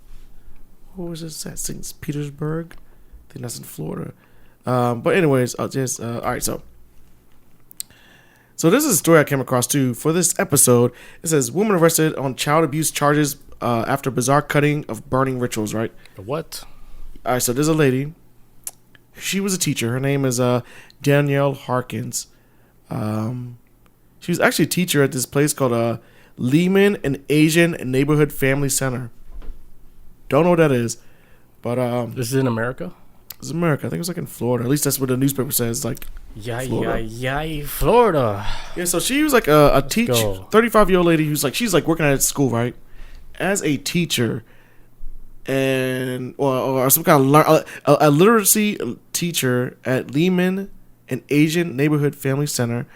what was this at? St. Petersburg? I think that's in Florida. But anyways, I'll just, all right, so this is a story I came across too. For this episode, it says, woman arrested on child abuse charges after bizarre cutting of burning rituals, right? What? All right, so there's a lady. She was a teacher. Her name is Danielle Harkins. She was actually a teacher at this place called Lehman and Asian Neighborhood Family Center. Don't know what that is, but this is in America. This was America. I think it was like in Florida. At least that's what the newspaper says. Like, Florida. Yeah, so she was like a teacher, 35-year-old lady who's like, she's like working at school, right? As a teacher, and or some kind of a literacy teacher at Lehman, an Asian neighborhood family center.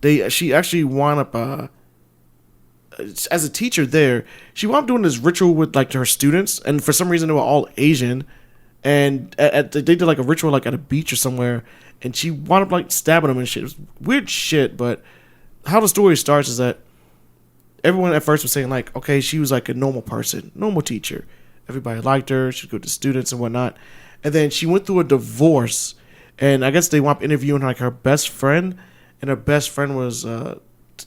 She actually wound up as a teacher there. She wound up doing this ritual with like her students, and for some reason they were all Asian. And they did like a ritual like at a beach or somewhere, and she wound up like stabbing them and shit. It was weird shit, but how the story starts is that everyone at first was saying like, okay, she was like a normal person, normal teacher. Everybody liked her. She'd go to students and whatnot. And then she went through a divorce, and I guess they wound up interviewing like her best friend, and her best friend was, after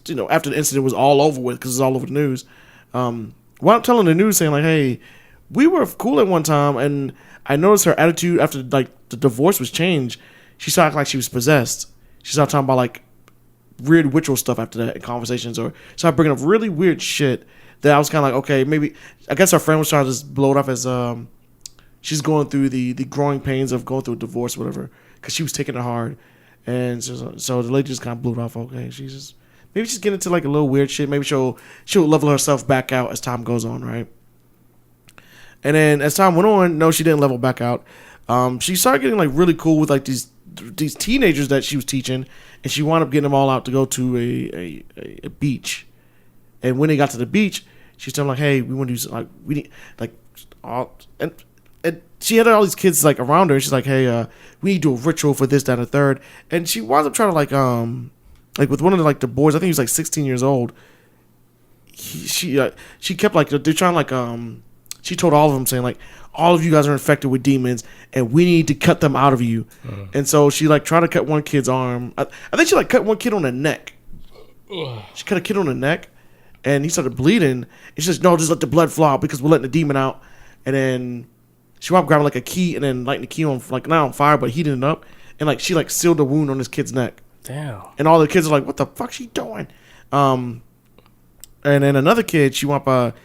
the incident was all over with because it's all over the news. Wound up telling the news saying like, hey, we were cool at one time, and I noticed her attitude after like the divorce was changed. She started like she was possessed. She started talking about like weird ritual stuff after that in conversations, or started bringing up really weird shit that I was kind of like, okay, maybe I guess her friend was trying to just blow it off as she's going through the growing pains of going through a divorce, or whatever, because she was taking it hard, and so the lady just kind of blew it off. Okay, maybe she's getting into like a little weird shit. Maybe she'll level herself back out as time goes on, right? And then as time went on, no, she didn't level back out. She started getting like really cool with like these teenagers that she was teaching, and she wound up getting them all out to go to a beach. And when they got to the beach, she was telling them like, "Hey, we want to do like we need like all and she had all these kids like around her. And she's like, "Hey, we need to do a ritual for this, that, and the third." And she wound up trying to like with one of the boys. I think he was like 16 years old. She kept like they're trying like She told all of them saying like, all of you guys are infected with demons, and we need to cut them out of you. And so she like tried to cut one kid's arm. I think she like cut one kid on the neck. She cut a kid on the neck, and he started bleeding. And she says, "No, just let the blood flow out because we're letting the demon out." And then she wound up grabbing like a key and then lighting the key on like not on fire but heating it up, and like she like sealed the wound on this kid's neck. Damn. And all the kids are like, "What the fuck she doing?" And then another kid, she wound up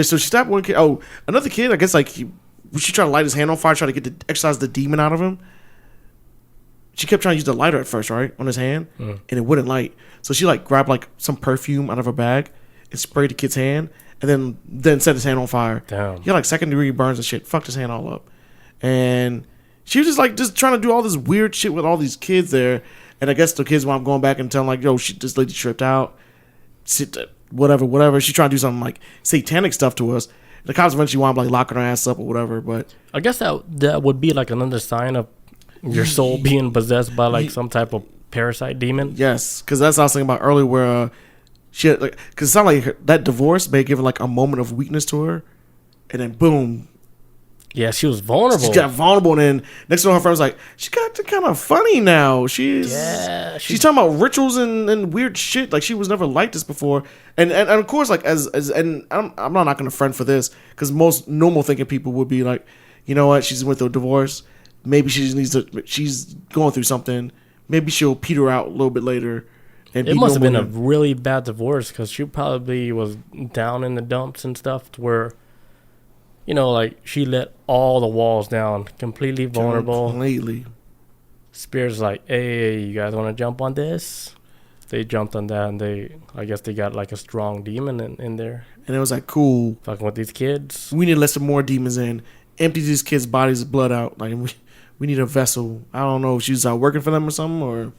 so she stabbed one kid. Oh, another kid, I guess like she tried to light his hand on fire, try to get exercise the demon out of him. She kept trying to use the lighter at first, right, on his hand, and it wouldn't light. So she like grabbed like some perfume out of her bag and sprayed the kid's hand, and then set his hand on fire. Damn. He had like 2nd-degree burns and shit. Fucked his hand all up, and she was just trying to do all this weird shit with all these kids there. And I guess the kids wound up going back and telling like, "Yo, this lady tripped out." Whatever. She tried to do something like satanic stuff to us. The cops eventually wound up like locking her ass up or whatever. But I guess that would be like another sign of your soul being possessed by like some type of parasite demon. Yes, because that's what I was thinking about earlier, where she had like, because it sounded like that divorce may have given like a moment of weakness to her, and then boom. Yeah, she was vulnerable. She got vulnerable, and then next to her friend was like, she got kind of funny now. She's talking about rituals and weird shit. Like she was never like this before. And of course, like and I'm not knocking a friend for this, because most normal thinking people would be like, you know what, she's went through a divorce. Maybe she's going through something. Maybe she'll peter out a little bit later. And it must have been a really bad divorce, because she probably was down in the dumps and stuff to where, you know, like she let all the walls down, completely vulnerable. Completely. Spirits like, "Hey, you guys want to jump on this?" They jumped on that, and I guess they got like a strong demon in there. And it was like, cool. Fucking with these kids. We need to let some more demons in. Empty these kids' bodies of blood out. Like we need a vessel. I don't know if she's out working for them or something, or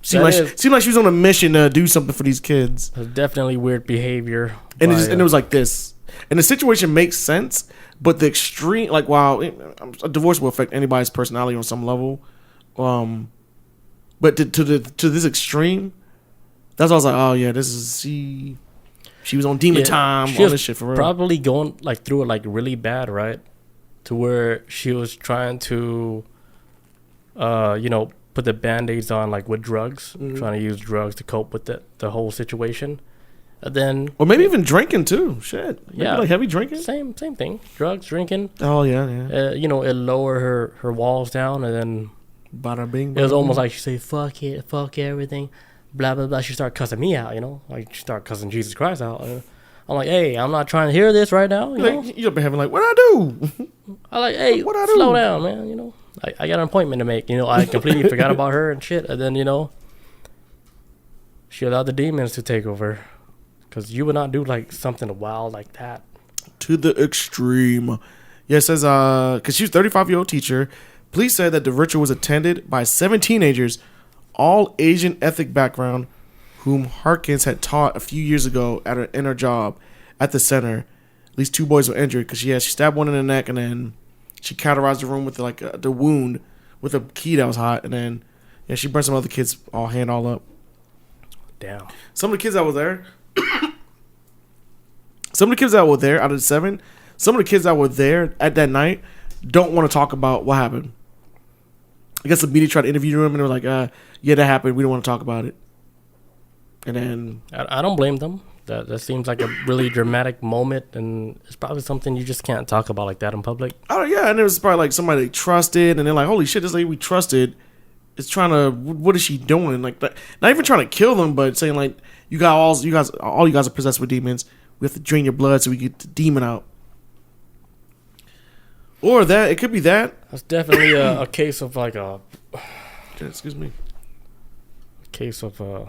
seemed like she was on a mission to do something for these kids. Definitely weird behavior. And it was like this. And the situation makes sense, but the extreme, like, wow, a divorce will affect anybody's personality on some level. But to this extreme, that's why I was like, oh yeah, this is she was on demon time, all this shit for real. Probably going like through it like really bad, right? To where she was trying to, put the band-aids on like with drugs, trying to use drugs to cope with the whole situation. And then, or maybe even drinking too. Shit, maybe like heavy drinking. Same thing. Drugs, drinking. Oh yeah. It lower her walls down, and then bada bing. It was almost like she say, "Fuck it, fuck everything," blah blah blah. She started cussing me out, like she started cussing Jesus Christ out. I'm like, hey, I'm not trying to hear this right now. You know? Like, you'll be having like, what I do? I like, hey, What I do? slow down, man. You know, I got an appointment to make. You know, I completely forgot about her and shit. And then, you know, she allowed the demons to take over. Because you would not do like something wild like that. To the extreme. Yeah, it says, because she was a 35-year-old teacher. Police said that the ritual was attended by 7 teenagers, all Asian ethnic background, whom Harkins had taught a few years ago in her job at the center. At least 2 boys were injured because she stabbed one in the neck, and then she cauterized the room with like the wound with a key that was hot, and then she burned some other kids all up. Damn. Some of the kids that were there, out of the 7, some of the kids that were there at that night don't want to talk about what happened. I guess the media tried to interview them, and they were like, yeah, that happened. We don't want to talk about it. And then I don't blame them. That seems like a really dramatic moment, and it's probably something you just can't talk about like that in public. Oh yeah, and it was probably like somebody they trusted, and they're like, "Holy shit, this lady we trusted is trying to. What is she doing? Like, not even trying to kill them, but saying like, you guys are possessed with demons. We have to drain your blood so we get the demon out." Or that it could be that. That's definitely a case of like a. Excuse me. A case of a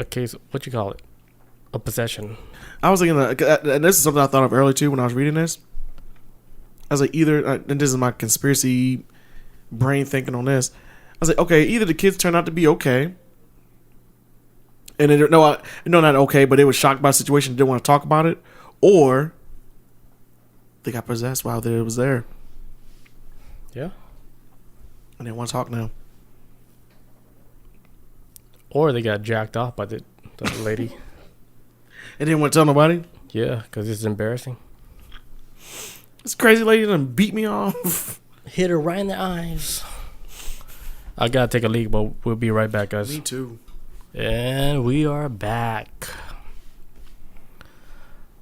case. What you call it? A possession. I was thinking, and this is something I thought of earlier too when I was reading this. I was like, and this is my conspiracy brain thinking on this. I was like, okay, either the kids turned out to be okay, and they not okay, but they were shocked by the situation, didn't want to talk about it, or they got possessed while they was there. Yeah. And they want to talk now. Or they got jacked off by the lady. And didn't want to tell nobody? Yeah, because it's embarrassing. This crazy lady done beat me off. Hit her right in the eyes. I gotta take a leak, but we'll be right back, guys. Me too. And we are back.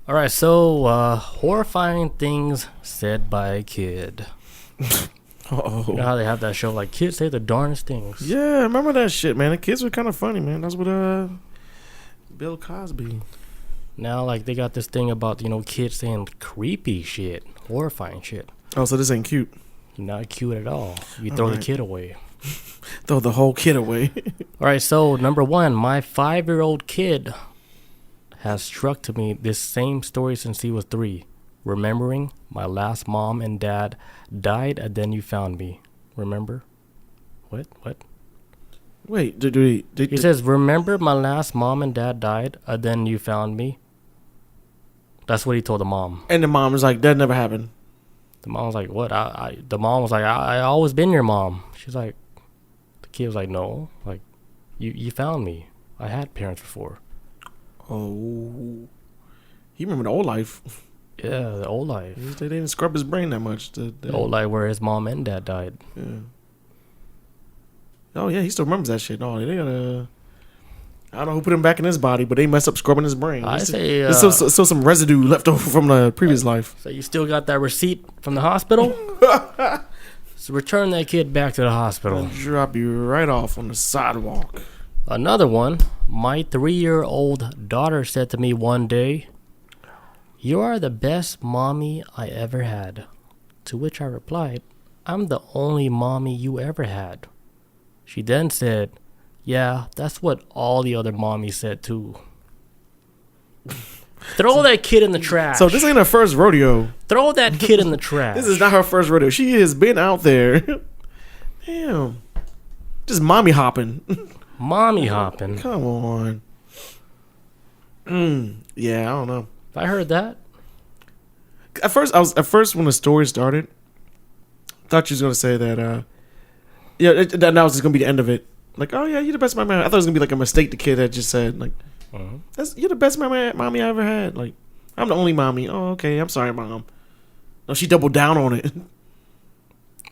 Alright, so horrifying things said by a kid. Uh-oh. You know how they have that show, like, kids say the darndest things. Yeah, I remember that shit, man. The kids were kind of funny, man. That's what Bill Cosby. Now, like, they got this thing about, you know, kids saying creepy shit, horrifying shit. Oh, so this ain't cute. Not cute at all. You throw the kid away. Throw the whole kid away. Alright, so number 1, my 5-year-old kid has struck to me this same story since he was 3. Remembering my last mom and dad died, and then you found me. Remember? What? Wait, He says, remember my last mom and dad died, and then you found me. That's what he told the mom. And the mom was like, that never happened. The mom was like, what? The mom was like, I always been your mom. She's like, the kid was like, no, like, you found me. I had parents before. Oh, he remembered the old life. Yeah, the old life. They didn't scrub his brain that much. The old life where his mom and dad died. Yeah. Oh yeah, he still remembers that shit. No, they gotta. I don't know who put him back in his body, but they messed up scrubbing his brain. I say there's still some residue left over from the previous life. So you still got that receipt from the hospital? So return that kid back to the hospital. I'll drop you right off on the sidewalk. Another one. My 3-year-old daughter said to me one day, "You are the best mommy I ever had." To which I replied, "I'm the only mommy you ever had." She then said, "Yeah, that's what all the other mommies said too." Throw that kid in the trash. So this ain't her first rodeo. Throw that kid in the trash. This is not her first rodeo. She has been out there. Damn. Just mommy hopping. Mommy hopping. Come on. Yeah, I don't know. I heard that. At first when the story started, I thought she was gonna say that that was just gonna be the end of it. Like, oh yeah, you're the best mommy. I thought it was gonna be like a mistake the kid had just said. Like, you're the best mommy I ever had. Like, I'm the only mommy. Oh, okay. I'm sorry, mom. No, she doubled down on it.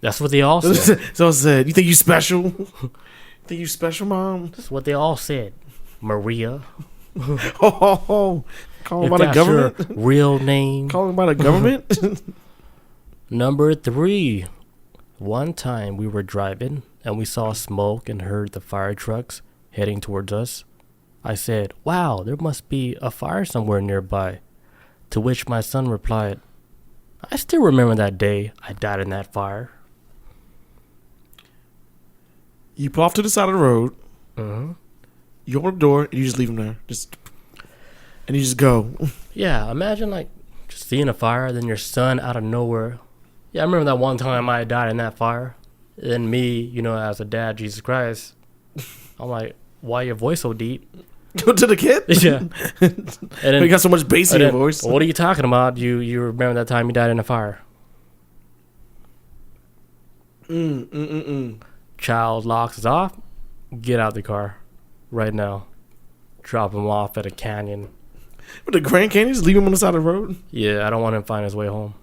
That's what they all said. So I said, "You think you special? Think you special, mom?" That's what they all said. Maria. Calling by the government. Your real name. Calling by the government. Number 3. One time we were driving and we saw smoke and heard the fire trucks heading towards us. I said, wow, there must be a fire somewhere nearby. To which my son replied, I still remember that day I died in that fire. You pull off to the side of the road. Uh-huh. You open the door and you just leave him there. And you just go. Yeah, imagine like just seeing a fire, then your son out of nowhere. Yeah, I remember that one time I died in that fire. Then me, as a dad, Jesus Christ, I'm like, why your voice so deep? Go to the kid? Yeah. And then, you got so much bass in your voice. What are you talking about? You remember that time you died in a fire? Child locks us off. Get out the car right now. Drop him off at a canyon. With the Grand Canyon, just leave him on the side of the road? Yeah, I don't want him to find his way home.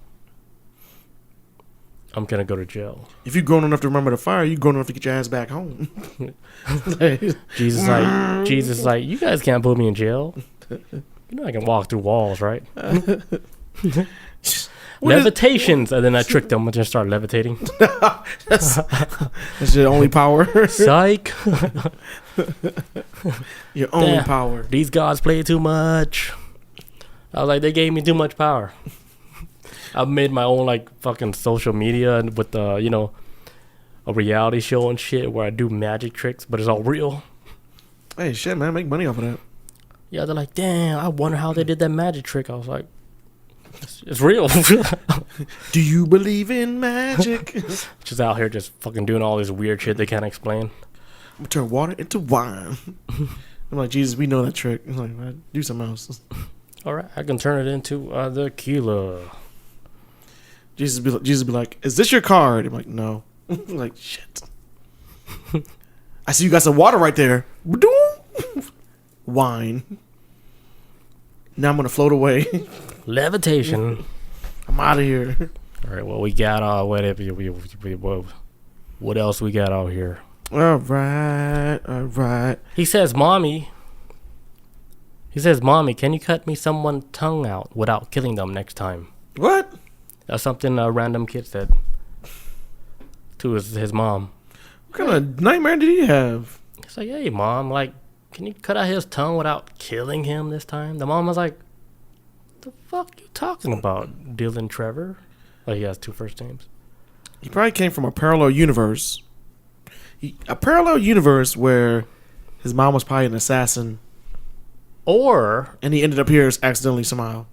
I'm gonna go to jail. If you're grown enough to remember the fire, you're grown enough to get your ass back home. Jesus is like, you guys can't put me in jail. I can walk through walls, right? Levitations, and then I tricked them and just started levitating. That's your only power. Psych. Your only power. These gods play too much. I was like, they gave me too much power. I've made my own like fucking social media and with a reality show and shit where I do magic tricks, but it's all real. Hey, shit, man, make money off of that. Yeah, they're like, damn, I wonder how they did that magic trick. I was like, it's real. Do you believe in magic? Just out here just fucking doing all this weird shit they can't explain. I'm gonna turn water into wine. I'm like, Jesus, we know that trick. I'm like, man, do something else. All right, I can turn it into the tequila. Jesus be like, is this your card? I'm like, no. I'm like, shit. I see you got some water right there. Wine. Now I'm gonna float away. Levitation. I'm out of here. All right, well, we got what else we got out here? All right. He says, Mommy, can you cut me someone's tongue out without killing them next time? What? That's something a random kid said to his mom. What kind of nightmare did he have? He's like, hey, Mom, like, can you cut out his tongue without killing him this time? The mom was like, the fuck you talking about, Dylan Trevor? Oh, he has two first names. He probably came from a parallel universe. A parallel universe where his mom was probably an assassin. And he ended up here accidentally somehow.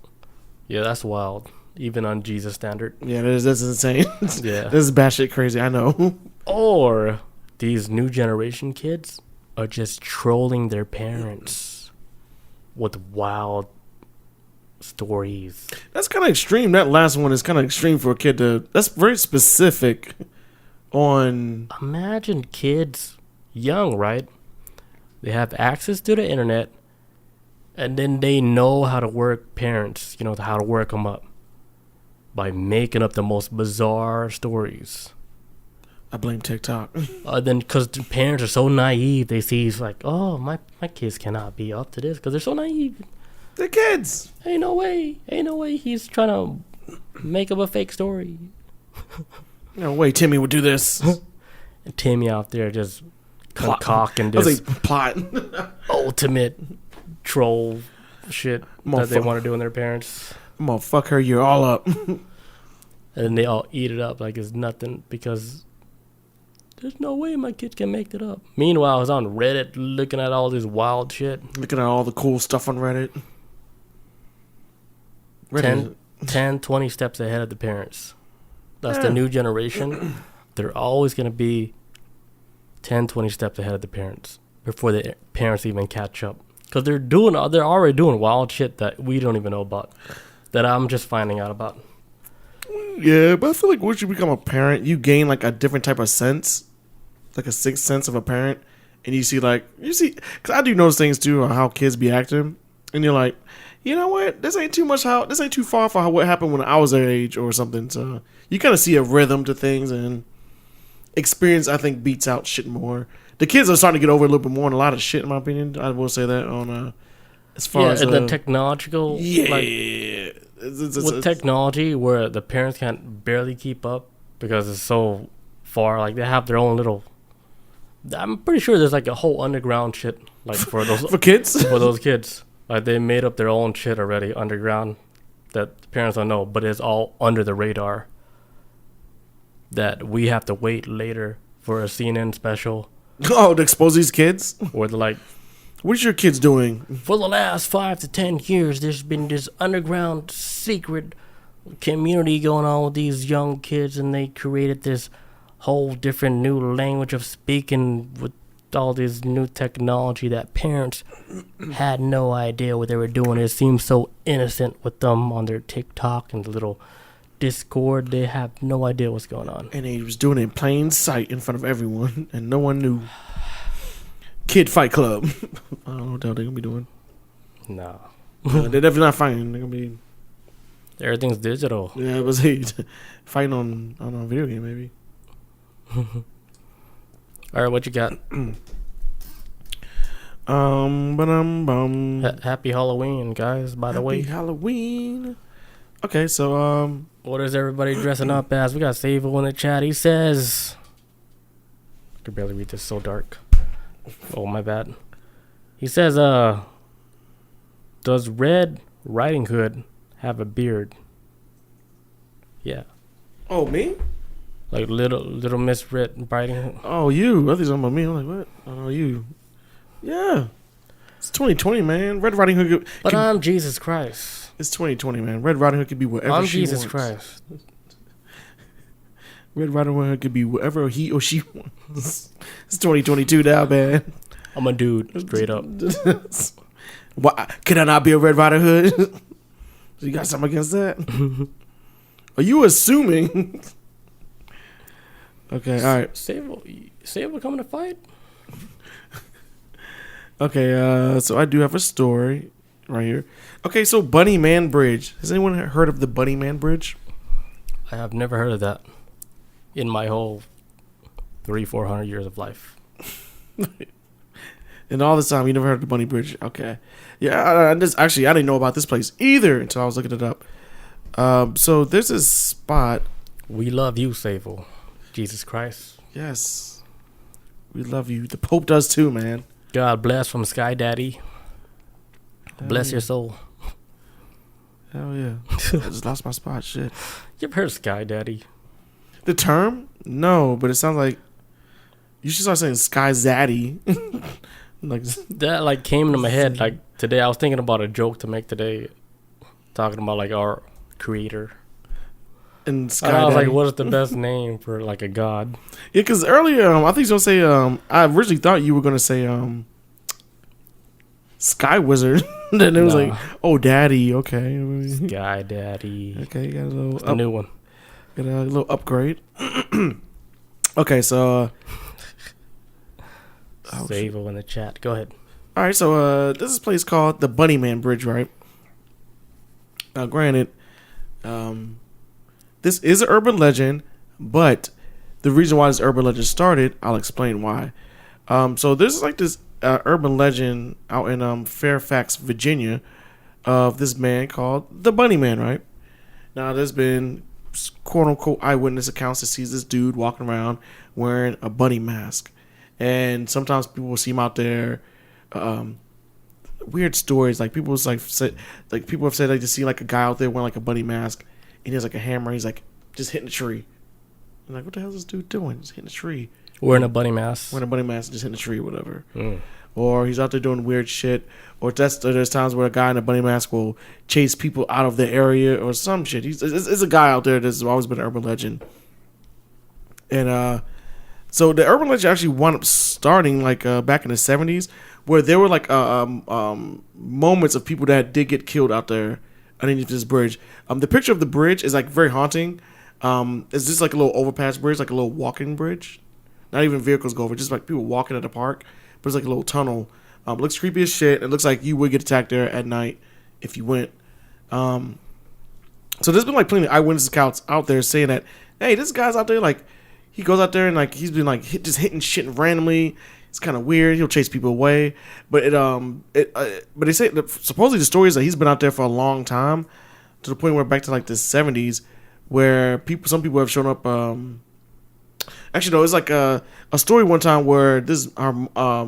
Yeah, that's wild. Even on Jesus standard. Yeah, that's insane. Yeah. This is batshit crazy, I know. Or these new generation kids are just trolling their parents with wild stories. That's kind of extreme. That last one is kind of extreme for a kid to... That's very specific on... Imagine kids, young, right? They have access to the internet, and then they know how to work parents, how to work them up by making up the most bizarre stories. I blame TikTok. Then because the parents are so naive, they see it's like, oh, my kids cannot be up to this because they're so naive. They're kids. Ain't no way he's trying to make up a fake story. No way Timmy would do this. And Timmy out there just concocting this I was like, plot. ultimate troll shit that they want to do in their parents. I'm gonna fuck her year all up. And then they all eat it up like it's nothing because there's no way my kids can make it up. Meanwhile, I was on Reddit looking at all this wild shit. Looking at all the cool stuff on Reddit. 10, 20 steps ahead of the parents. That's the new generation. They're always going to be 10, 20 steps ahead of the parents before the parents even catch up. Because they're already doing wild shit that we don't even know about. That I'm just finding out about. Yeah, but I feel like once you become a parent, you gain like a different type of sense. Like a sixth sense of a parent. And you see, because I do notice things too, on how kids be acting. And you're like, you know what? This ain't too far for what happened when I was their age or something. So you kind of see a rhythm to things, and experience, I think, beats out shit more. The kids are starting to get over a little bit more on a lot of shit, in my opinion. I will say that on as far as the technological, with technology where the parents can't barely keep up because it's so far. Like they have their own little. I'm pretty sure there's like a whole underground shit like for those For kids? for those kids. Like they made up their own shit already underground that the parents don't know, but it's all under the radar. That we have to wait later for a CNN special Oh, to expose these kids? where they're like, What's your kids doing? for the last 5 to 10 years, there's been this underground secret community going on with these young kids, and they created this whole different new language of speaking with all this new technology that parents had no idea what they were doing. It seems so innocent with them on their TikTok and the little Discord. They have no idea what's going on. And he was doing it in plain sight in front of everyone, and no one knew. Kid Fight Club. I don't know what the hell they're going to be doing. No. They're definitely not fighting. They're going to be... Everything's digital. Yeah, it was fighting on, I don't know, a video game, maybe. All right, what you got? Happy Halloween, guys, by the way. Happy Halloween. Okay, so, What is everybody dressing up as? We got Savo in the chat. He says... I can barely read this, so dark. Oh, my bad. He says, does Red Riding Hood have a beard? Yeah. Oh, me? Like little Miss Red Riding Hood. Oh, you. I think something about me. I'm like, what? Oh, you. Yeah. It's 2020, man. Red Riding Hood. But I'm Jesus Christ. It's 2020, man. Red Riding Hood could be whatever I'm she Jesus wants. Christ. Red Riding Hood could be whatever he or she wants. It's 2022 now, man. I'm a dude, straight up. Why can I not be a Red Riding Hood? You got something against that? Are you assuming? Okay, all right. Savo coming to fight? Okay, so I do have a story right here. Okay, so Bunny Man Bridge. Has anyone heard of the Bunny Man Bridge? I have never heard of that in my whole 400 years of life. And all this time, you never heard of the Bunny Bridge? Okay. Yeah, I didn't know about this place either until I was looking it up. So there's this spot. We love you, Savo. Jesus Christ. Yes. We love you. The Pope does too, man. God bless from Sky Daddy. Bless your soul. Hell yeah. I just lost my spot. Shit. You ever heard of Sky Daddy? The term? No, but it sounds like you should start saying Sky Zaddy. Like That like came into my head like today. I was thinking about a joke to make today, talking about like our creator. and Sky And I was Daddy. like, what is the best name for like a god? Yeah, because earlier I think you were gonna say I originally thought you were gonna say Sky Wizard. Then it was Nah. like, oh, Daddy. Okay. Sky Daddy. Okay, you got a little The new one. got a little upgrade. Okay, so Savo in the chat. Go ahead. all right, so this is a place called the Bunny Man Bridge, right? Now, granted, this is an urban legend, but the reason why this urban legend started, I'll explain why. So there's like this urban legend out in Fairfax, Virginia, of this man called the Bunny Man, right? Now, there's been quote unquote eyewitness accounts that sees this dude walking around wearing a bunny mask, and sometimes people will see him out there. Weird stories like people was like said, like people have said like to see like a guy out there wearing like a bunny mask, and he has like a hammer. He's like just hitting a tree. I'm like, what the hell is this dude doing? Just hitting a tree. Wearing a bunny mask. Wearing a bunny mask and just hitting a tree or whatever. Mm. Or he's out there doing weird shit. Or there's times where a guy in a bunny mask will chase people out of the area or some shit. It's a guy out there that's always been an urban legend. And so the urban legend actually wound up starting like back in the 70s, where there were like moments of people that did get killed out there underneath this bridge. The picture of the bridge is like very haunting. It's just like a little overpass bridge, like a little walking bridge. Not even vehicles go over, just like people walking at the park. But it's like a little tunnel. It looks creepy as shit. It looks like you would get attacked there at night if you went. So there's been like plenty of eyewitness accounts out there saying that, hey, this guy's out there, like, he goes out there and like he's been like just hitting shit randomly. It's kind of weird. He'll chase people away. But but they say that supposedly the story is that he's been out there for a long time, to the point where back to like the 70s, where some people have shown up. Actually, no, it's like a story one time where this a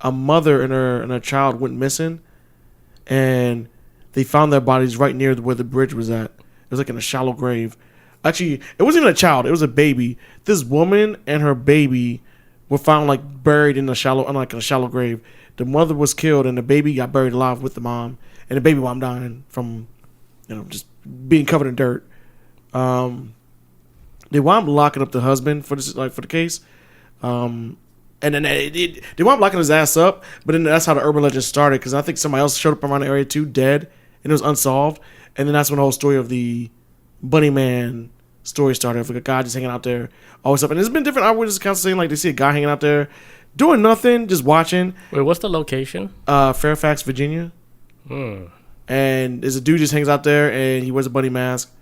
a mother and her child went missing, and they found their bodies right near where the bridge was at. It was like in a shallow grave. Actually, it wasn't even a child; it was a baby. This woman and her baby were found like buried in a shallow grave. The mother was killed, and the baby got buried alive with the mom, and the baby wound dying from, just being covered in dirt. They wound up locking up the husband for this, for the case, and then they wound up locking his ass up. But then that's how the urban legend started, because I think somebody else showed up around the area too, dead, and it was unsolved. And then that's when the whole story of the Bunny Man story started. Of like a guy just hanging out there, always up. And there's been different eyewitness accounts saying like they see a guy hanging out there, doing nothing, just watching. Wait, what's the location? Fairfax, Virginia. And there's a dude just hangs out there and he wears a bunny mask.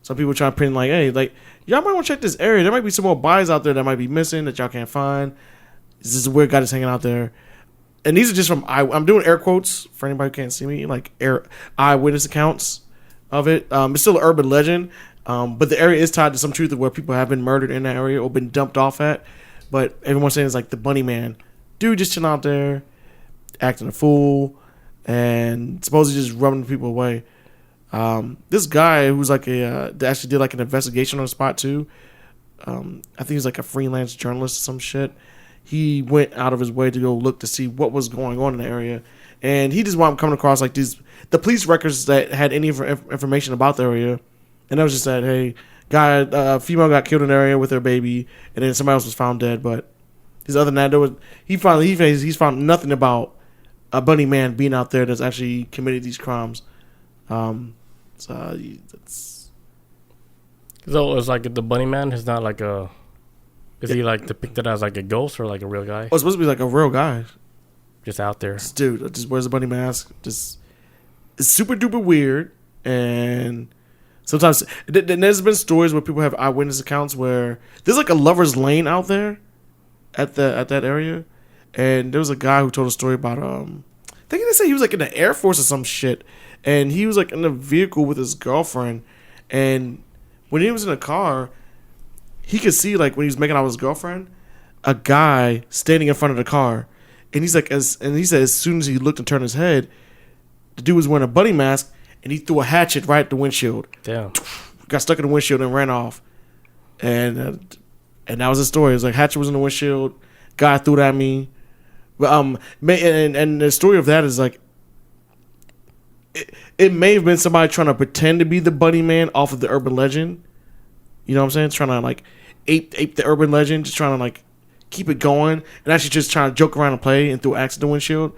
Some people try to pin like, hey, like y'all might want to check this area. There might be some more bodies out there that might be missing that y'all can't find. This is a weird guy just hanging out there. And these are just from I'm doing air quotes for anybody who can't see me, like eyewitness accounts of it. It's still an urban legend, but the area is tied to some truth of where people have been murdered in that area or been dumped off at. But everyone's saying it's like the Bunny Man dude just chilling out there, acting a fool, and supposedly just rubbing people away. This guy who's like that actually did like an investigation on the spot too. I think he's like a freelance journalist or some shit. He went out of his way to go look to see what was going on in the area, and he just wound up coming across like the police records that had any information about the area, and that was just that hey, female got killed in the area with her baby, and then somebody else was found dead. But other than that, he's found nothing about a Bunny Man being out there that's actually committed these crimes. So it's like the Bunny Man is not like a. Is he like depicted as like a ghost or like a real guy? Oh, it's supposed to be like a real guy, just out there. This dude just wears a bunny mask. Just it's super duper weird, and sometimes there's been stories where people have eyewitness accounts where there's like a lover's lane out there at that area, and there was a guy who told a story about I think they say he was like in the Air Force or some shit, and he was like in a vehicle with his girlfriend, and when he was in a car, he could see like when he was making out with his girlfriend, a guy standing in front of the car, and he said as soon as he looked and turned his head, the dude was wearing a bunny mask, and he threw a hatchet right at the windshield. Damn, got stuck in the windshield and ran off, and that was the story. It was like hatchet was in the windshield, guy threw it at me, but and the story of that is like it may have been somebody trying to pretend to be the Bunny Man off of the urban legend. You know what I'm saying? It's trying to like ape the urban legend, just trying to like keep it going, and actually just trying to joke around and play and threw axe at the windshield.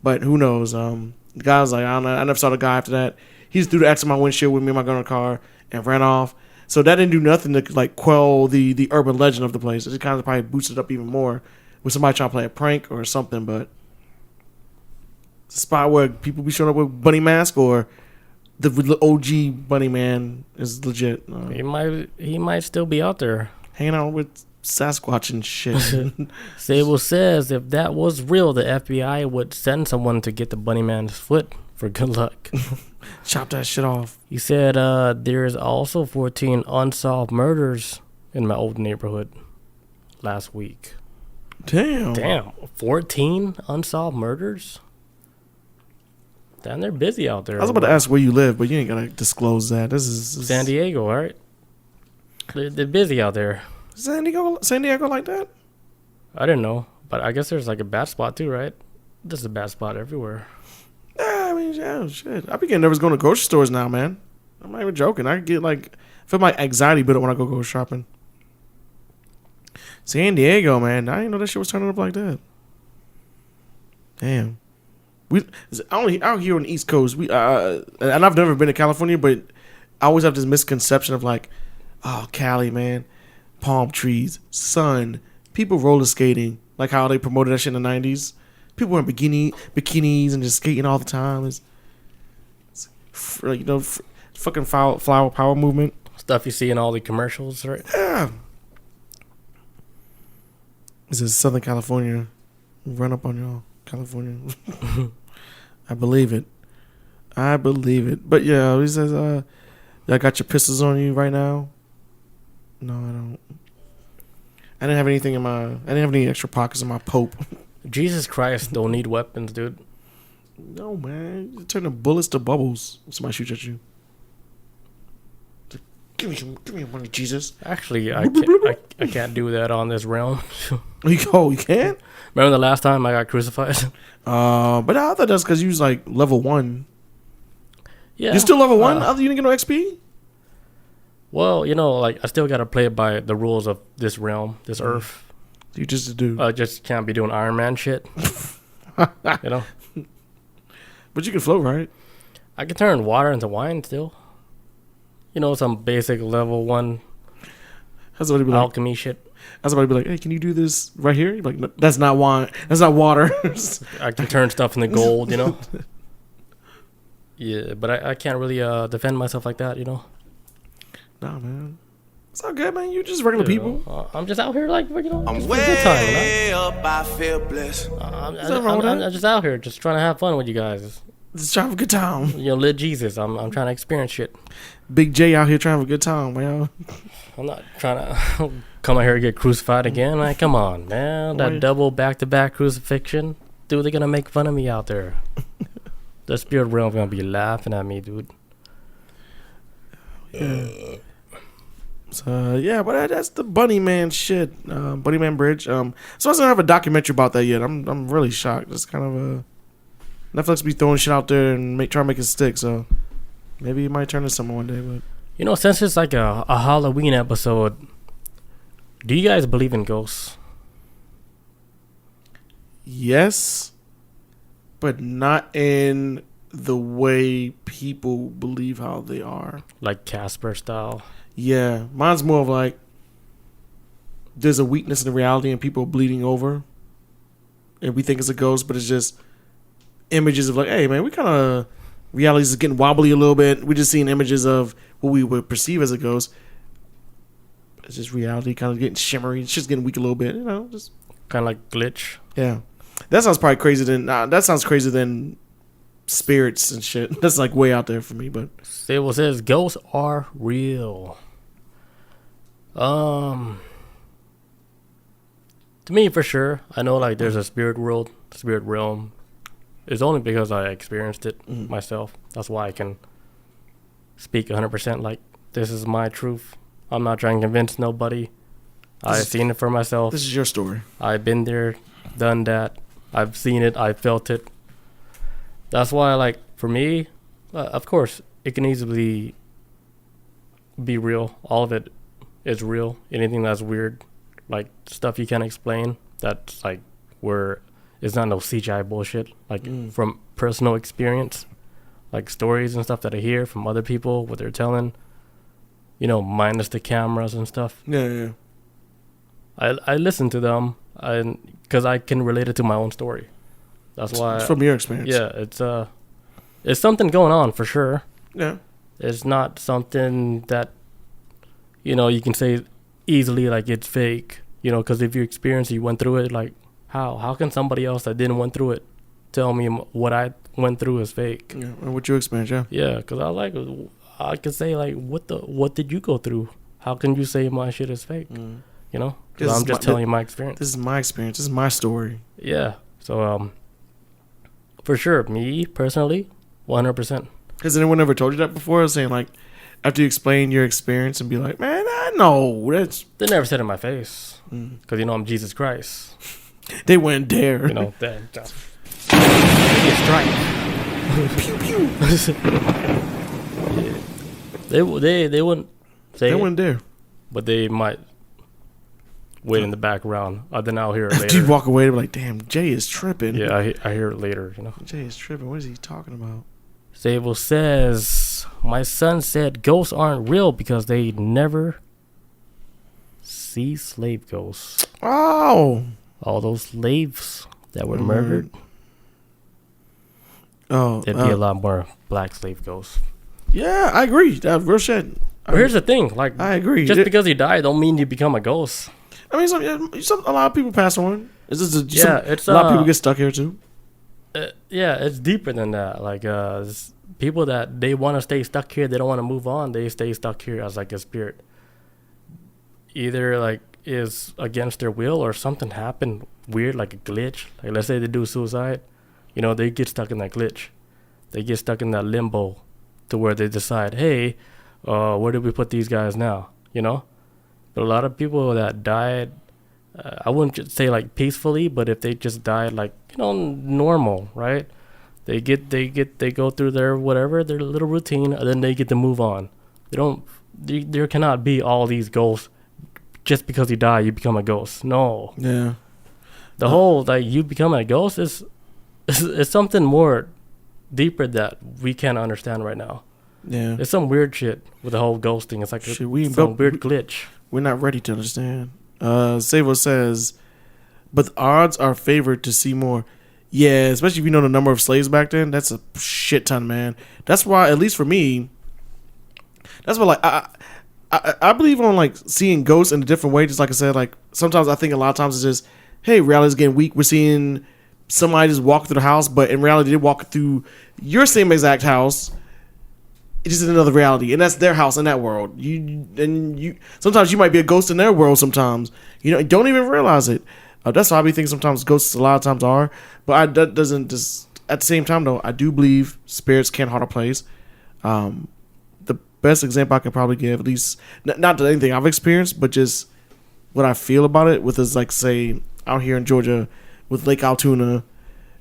But who knows? The guy was like, I don't know. I never saw the guy after that. He just threw the axe at my windshield with me and my gun in the car and ran off. So that didn't do nothing to like quell the urban legend of the place. It just kind of probably boosted it up even more with somebody trying to play a prank or something. But it's a spot where people be showing up with bunny mask or the OG Bunny Man is legit. He might still be out there hanging out with Sasquatch and shit. Sable says if that was real, the FBI would send someone to get the Bunny Man's foot for good luck. Chop that shit off. He said there's also 14 unsolved murders in my old neighborhood last week. Damn. 14 unsolved murders? Damn, they're busy out there. I was about to ask where you live, but you ain't gotta disclose that. This is San Diego, all right? They're busy out there. San Diego like that? I didn't know, but I guess there's like a bad spot too, right? There's a bad spot everywhere. Yeah, I mean, yeah, shit. I be getting nervous going to grocery stores now, man. I'm not even joking. I get like, I feel my anxiety build up when I go shopping. San Diego, man. I didn't know that shit was turning up like that. Damn. Only out here on the East Coast, and I've never been to California, but I always have this misconception of like, oh, Cali, man, palm trees, sun, people roller skating, like how they promoted that shit in the 90s. People wearing bikinis and just skating all the time. It's fucking flower power movement. Stuff you see in all the commercials, right? Yeah. This is Southern California. Run up on y'all, California. I believe it. But yeah, he says, y'all got your pistols on you right now? No, I don't. I didn't have any extra pockets in my Pope. Jesus Christ, don't need weapons, dude. No, man. You turn the bullets to bubbles. Somebody shoots at you. Give me your money, Jesus. Actually, I can't do that on this realm. You can't? Remember the last time I got crucified? But I thought that's because you was like level 1. Yeah. You still level 1? You didn't get no XP? Well, like, I still got to play by the rules of this realm, this earth. You just a dude. I just can't be doing Iron Man shit. you know? But you can float, right? I can turn water into wine still. Some basic level 1 Be alchemy shit. Somebody be like, hey, can you do this right here? You're like, no, that's not wine. That's not water. I can turn stuff into gold, Yeah, but I can't really defend myself like that, Nah, man. It's all good, man. You're just regular people. I'm just out here like, I'm way good time, up, I feel blessed. I'm just out here just trying to have fun with you guys. Just trying to have a good time. Live Jesus. I'm trying to experience shit. Big J out here trying to have a good time, man. I'm not trying to come out here and get crucified again. Like, come on, man. That double back-to-back crucifixion. Dude, they're going to make fun of me out there. The spirit realm going to be laughing at me, dude. Yeah. So, but that's the Bunny Man shit. Bunny Man Bridge. So I don't have a documentary about that yet. I'm really shocked. It's kind of a... Netflix be throwing shit out there and try to make it stick, so maybe it might turn to something one day. But since it's like a Halloween episode, do you guys believe in ghosts? Yes, but not in the way people believe how they are. Like Casper style? Yeah, mine's more of like there's a weakness in the reality and people are bleeding over, and we think it's a ghost, but it's just images of like, hey man, we kind of reality's is getting wobbly a little bit. We're just seeing images of what we would perceive as a ghost. It's just reality kind of getting shimmery. It's just getting weak a little bit, just kind of like glitch. Yeah, that sounds probably crazy. That sounds crazier than spirits and shit. That's like way out there for me. But Sable says ghosts are real. To me, for sure, I know like there's a spirit realm. It's only because I experienced it myself. That's why I can speak 100% like this is my truth. I'm not trying to convince nobody. I've seen it for myself. This is your story. I've been there, done that. I've seen it. I felt it. That's why, like, for me, of course, it can easily be real. All of it is real. Anything that's weird, like stuff you can't explain, that's like where... It's not no CGI bullshit. Like from personal experience, like stories and stuff that I hear from other people, what they're telling, minus the cameras and stuff. Yeah. I listen to them, because I can relate it to my own story. That's why. It's from your experience. Yeah, it's something going on for sure. Yeah. It's not something that, you can say easily like it's fake. Because if you experience it, you went through it, like. How can somebody else that didn't went through it tell me what I went through is fake? Yeah, and what you experienced, yeah. Yeah, because I can say like, what did you go through? How can you say my shit is fake? Because I'm just telling you my experience. This is my experience. This is my story. Yeah. So for sure, me personally, 100%. Has anyone ever told you that before? Saying like, after you explain your experience and be like, man, I know that's. They never said it in my face because I'm Jesus Christ. They wouldn't dare. That strike. Pew pew. They wouldn't say. They wouldn't dare. But they might wait in the background. Then I'll hear it later. You walk away and be like, damn, Jay is tripping. Yeah, I hear it later. Jay is tripping. What is he talking about? Sable says, my son said ghosts aren't real because they never see slave ghosts. Oh. All those slaves that were murdered. Oh, there'd be a lot more black slave ghosts. Yeah, I agree. That's real shit. But here's the thing, like, I agree. Just because you die, don't mean you become a ghost. I mean, a lot of people pass on. It's just it's a lot of people get stuck here too. It's deeper than that. Like, people that they want to stay stuck here, they don't want to move on. They stay stuck here as like a spirit. Either like is against their will or something happened weird, like a glitch. Like let's say they do suicide, they get stuck in that glitch. They get stuck in that limbo to where they decide, hey, where do we put these guys now? But a lot of people that died, I wouldn't just say like peacefully, but if they just died like normal, right? They go through their little routine, and then they get to move on. There cannot be all these ghosts. Just because you die, you become a ghost. No. Yeah. The whole like you become a ghost is something more deeper that we can't understand right now. Yeah. It's some weird shit with the whole ghost thing. It's like some weird glitch. We're not ready to understand. Savo says, but the odds are favored to see more. Yeah, especially if you know the number of slaves back then. That's a shit ton, man. That's why, at least for me, that's why like I believe on like seeing ghosts in a different way. Just like I said, like sometimes I think a lot of times it's just, hey, reality's getting weak. We're seeing somebody just walk through the house, but in reality they walk through your same exact house. It's just another reality, and that's their house in that world. You sometimes you might be a ghost in their world. Sometimes don't even realize it. That's how I be thinking. Sometimes ghosts a lot of times are, but that doesn't just. At the same time though, I do believe spirits can haunt a place. The best example I can probably give, at least not to anything I've experienced, but just what I feel about it, with is like say out here in Georgia with Lake Altoona,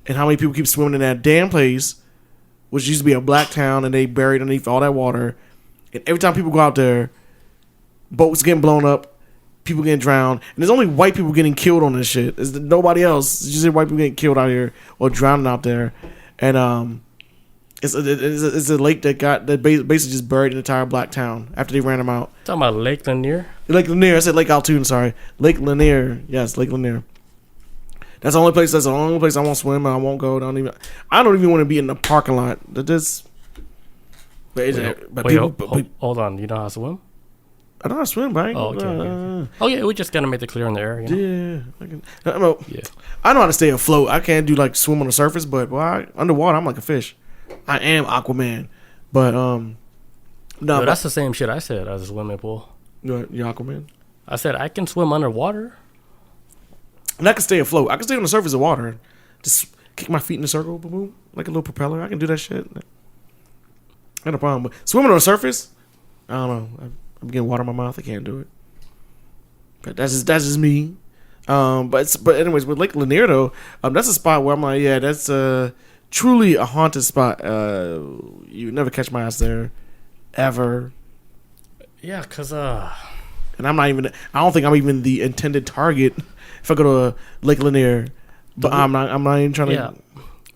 and how many people keep swimming in that damn place, which used to be a black town, and they buried underneath all that water. And every time people go out there, boats getting blown up, people getting drowned, and there's only white people getting killed on this shit. There's nobody else. It's just white people getting killed out here or drowning out there, and it's a lake that basically just buried an entire black town after they ran them out. Talking about Lake Lanier. Lake Lanier. I said Lake Altoona. Sorry, Lake Lanier. Yes, Lake Lanier. That's the only place. That's the only place I won't swim. I won't go. I don't even want to be in the parking lot. Hold on. You know how to swim? I know how to swim, but I ain't okay. Oh yeah, we just gotta make it clear in the air. Yeah, I know how to stay afloat. I can't do like swim on the surface, but underwater I'm like a fish. I am Aquaman, but no, that's the same shit I said as a swimming pool. You're Aquaman. I said I can swim underwater. And I can stay afloat. I can stay on the surface of water. Just kick my feet in a circle, boom, boom, like a little propeller. I can do that shit. Not a problem. But swimming on the surface, I don't know. I'm getting water in my mouth. I can't do it. But that's just me. But anyways, with Lake Lanier though, that's a spot where I'm like, yeah, that's truly a haunted spot. You never catch my ass there, ever. Yeah, cause and I'm not even. I don't think I'm even the intended target. If I go to Lake Lanier, but I'm not even trying to. Yeah.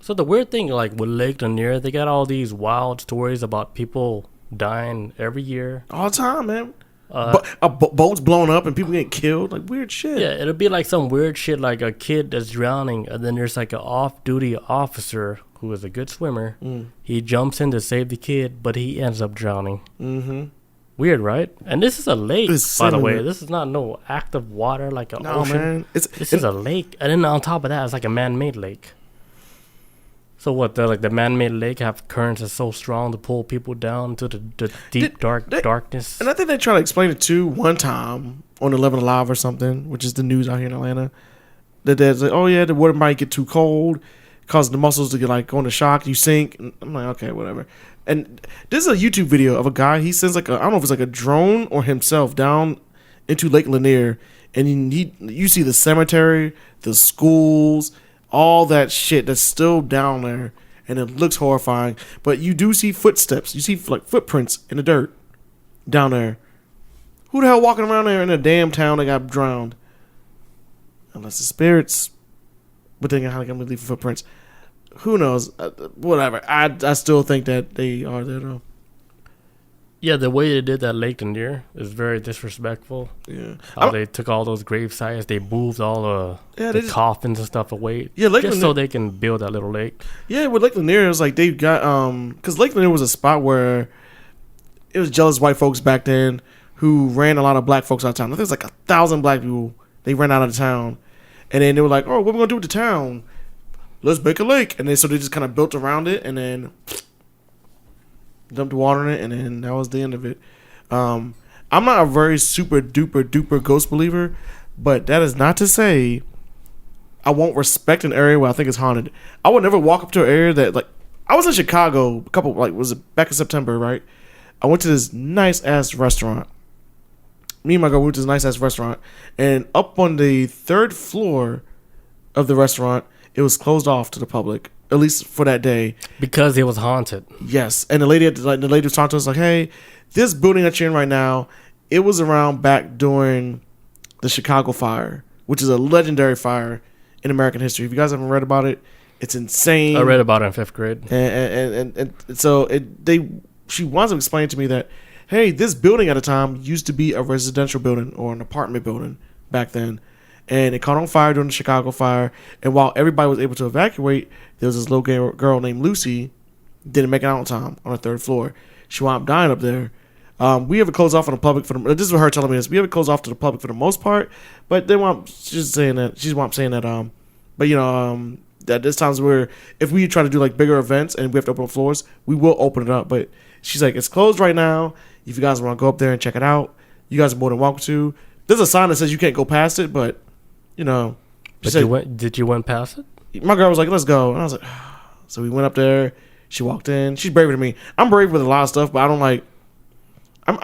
So the weird thing, like with Lake Lanier, they got all these wild stories about people dying every year, all the time, man. Boats blowing up and people getting killed, like weird shit. Yeah, it'll be like some weird shit, like a kid that's drowning, and then there's like an off-duty officer who is a good swimmer. He jumps in to save the kid, but he ends up drowning. Mm-hmm. Weird, right? And this is a lake, by the way. This is not no active water like an ocean. Man. This is a lake, and then on top of that, it's like a man-made lake. So what? The man-made lake have currents that's so strong to pull people down to the deep darkness. And I think they try to explain it too one time on 11 Alive or something, which is the news out here in Atlanta. That there's like, oh yeah, the water might get too cold, cause the muscles to get like on the shock, you sink. And I'm like, okay, whatever. And this is a YouTube video of a guy. He sends I don't know if it's like a drone or himself down into Lake Lanier, and you see the cemetery, the schools, all that shit that's still down there, and it looks horrifying. But you do see footsteps. You see like footprints in the dirt down there. Who the hell walking around there in a damn town that got drowned? Unless the spirits, but then how can we leave footprints? Who knows? Whatever. I still think that they are there though. Yeah, the way they did that Lake Lanier is very disrespectful. Yeah, how they took all those grave sites, they moved all the coffins and stuff away. Yeah, Lake Lanier, so they can build that little lake. Yeah, with Lake Lanier, it was like they got because Lake Lanier was a spot where it was jealous white folks back then who ran a lot of black folks out of town. I think there's like 1,000 black people. They ran out of the town, and then they were like, "Oh, what are we gonna do with the town? Let's make a lake." And then so they just kind of built around it, and then dumped water in it, and then that was the end of it. I'm not a very super duper duper ghost believer, But that is not to say I won't respect an area where I think it's haunted. I would never walk up to an area that, like, I was in Chicago a couple, like, was it back in September, right? I went to this nice ass restaurant. Me and my girl went to this nice ass restaurant, and up on the 3rd floor of the restaurant, it was closed off to the public, at least for that day. Because it was haunted. Yes, and the lady was talking to us like, "Hey, this building that you're in right now, it was around back during the Chicago fire, which is a legendary fire in American history. If you guys haven't read about it, it's insane." I read about it in 5th grade. And so she wants to explain to me that, hey, this building at the time used to be a residential building or an apartment building back then. And it caught on fire during the Chicago fire. And while everybody was able to evacuate, there was this little girl named Lucy, didn't make it out on time on the 3rd floor. She wound up dying up there. We have it closed off on the public this is what her telling me this. We have it closed off to the public for the most part, but she's saying that, but you know, that there's times where if we try to do like bigger events and we have to open up floors, we will open it up. But she's like, it's closed right now. If you guys want to go up there and check it out, you guys are more than welcome to. There's a sign that says you can't go past it, but you know. Did you went past it? My girl was like, let's go. And I was like, so we went up there. She walked in. She's braver than me. I'm brave with a lot of stuff, but I don't like, I'm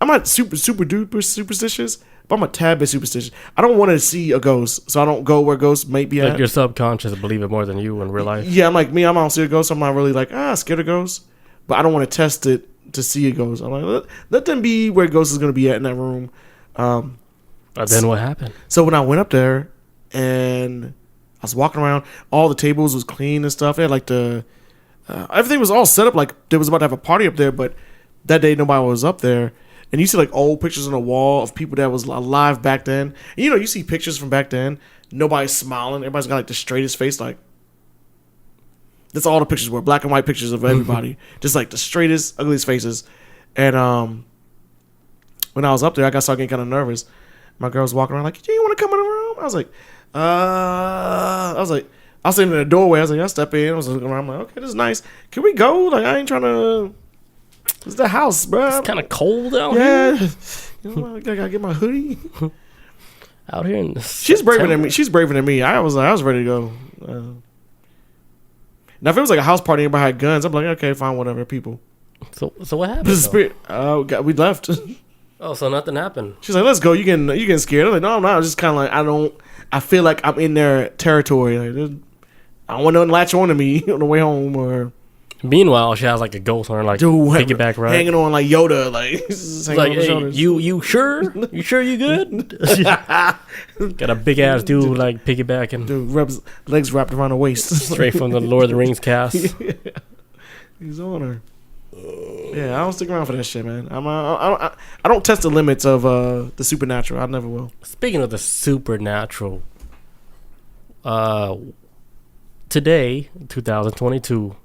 not super duper superstitious, but I'm a tad bit superstitious. I don't want to see a ghost, so I don't go where ghosts may be at. Like your subconscious believe it more than you in real life. Yeah, I'm like me. I don't see a ghost. So I'm not really like scared of ghosts, but I don't want to test it to see a ghost. I'm like, let them be where ghost is going to be at in that room. But then what happened? So when I went up there and I was walking around, all the tables was clean and stuff. They had like everything was all set up like they was about to have a party up there, but that day nobody was up there. And you see like old pictures on the wall of people that was alive back then. And, you know, you see pictures from back then. Nobody's smiling. Everybody's got like the straightest face. Like, that's all the pictures were. Black and white pictures of everybody. Just like the straightest, ugliest faces. And when I was up there, I started getting kind of nervous. My girl was walking around like, you want to come in the room? I was like, I was sitting in the doorway. I was like, I'll step in. I was looking around. I'm like, okay, this is nice. Can we go? Like, I ain't trying to. It's the house, bro. It's kind of cold out here. Yeah. You know, I gotta get my hoodie. Out here in She's braver than me. She's braver than me. I was ready to go. Now, if it was like a house party and everybody had guns, I'm like, okay, fine, whatever, people. So what happened? The spirit. We left. Oh, so nothing happened. She's like, let's go. You getting scared? I'm like, no, I'm not. I'm just kind of like, I feel like I'm in their territory. Like, I don't want no latch on to me on the way home or. Meanwhile, she has like a ghost on her, like piggyback ride, hanging on like Yoda, like like, hey, you sure? You sure you good? Got a big ass dude like piggybacking, dude, legs wrapped around her waist, straight from the Lord of the Rings cast. Yeah. He's on her. Yeah, I don't stick around for that shit, man. I don't test the limits of the supernatural. I never will. Speaking of the supernatural, today, 2022.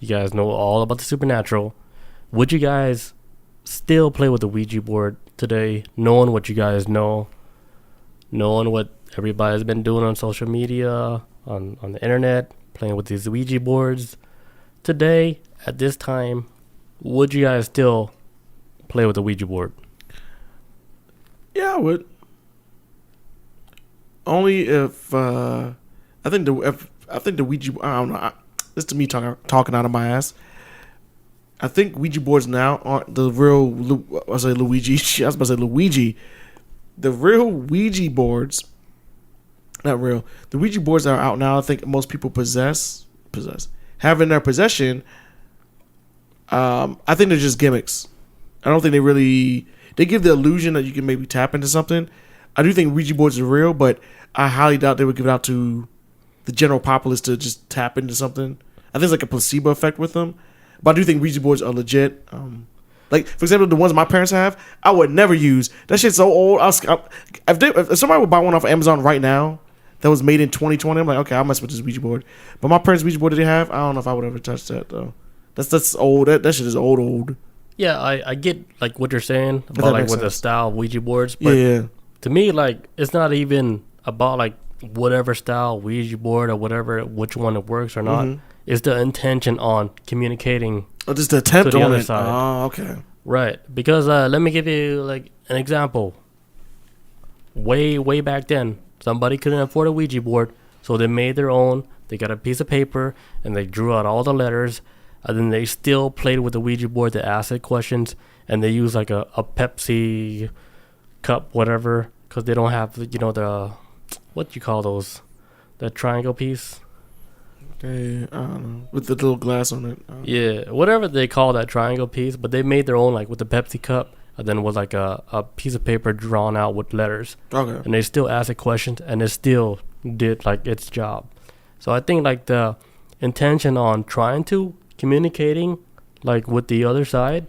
You guys know all about the supernatural. Would you guys still play with the Ouija board today, knowing what you guys know, knowing what everybody's been doing on social media, on the internet, playing with these Ouija boards? Today, at this time, would you guys still play with the Ouija board? Yeah, I would. Only if I think the Ouija. I don't know. This to me talking out of my ass. I think Ouija boards now aren't the real. I was about to say Luigi. The real Ouija boards, not real. The Ouija boards that are out now, I think most people have in their possession. I think they're just gimmicks. I don't think they give the illusion that you can maybe tap into something. I do think Ouija boards are real, but I highly doubt they would give it out to the general populace to just tap into something. I think it's like a placebo effect with them. But I do think Ouija boards are legit. Like, for example, the ones my parents have, I would never use. That shit's so old. If somebody would buy one off Amazon right now that was made in 2020, I'm like, okay, I'll mess with this Ouija board. But my parents' Ouija board that they have, I don't know if I would ever touch that, though. That's old. That shit is old. Yeah, I get like what you're saying about like with the style of Ouija boards. But yeah. To me, like, it's not even about like whatever style Ouija board or whatever, which one it works or not. Mm-hmm. It's the intention on communicating. Oh, just the attempt to the on other it. side. Oh, okay. Right. Because let me give you like an example. way back then, somebody couldn't afford a Ouija board, so they made their own. They got a piece of paper and they drew out all the letters, and then they still played with the Ouija board to ask it questions, and they used like a Pepsi cup, whatever, because they don't have the what you call those, the triangle piece. Okay, I don't know, with the little glass on it. Yeah, whatever they call that triangle piece, but they made their own like with the Pepsi cup, and then with like a piece of paper drawn out with letters. Okay. And they still asked it questions, and it still did like its job. So I think like the intention on trying to communicating like with the other side,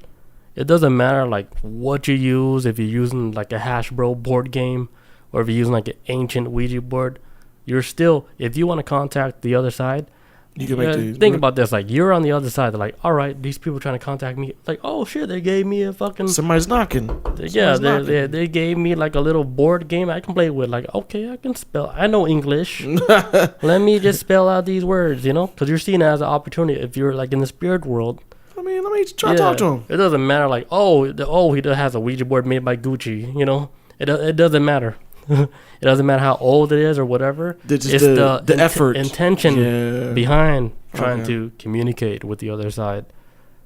it doesn't matter like what you use, if you're using like a Hasbro board game or if you're using like an ancient Ouija board, you're still, if you want to contact the other side, You can make think about this, like you're on the other side, they're like, all right, these people trying to contact me, like, oh shit, they gave me a fucking somebody's knocking. they gave me like a little board game I can play with, like, okay, I can spell, I know English. Let me just spell out these words, because you're seeing it as an opportunity. If you're like in the spirit world, I mean, let me try to talk to him. It doesn't matter like, he has a Ouija board made by Gucci, it doesn't matter. It doesn't matter how old it is or whatever. It's the effort, intention behind trying to communicate with the other side.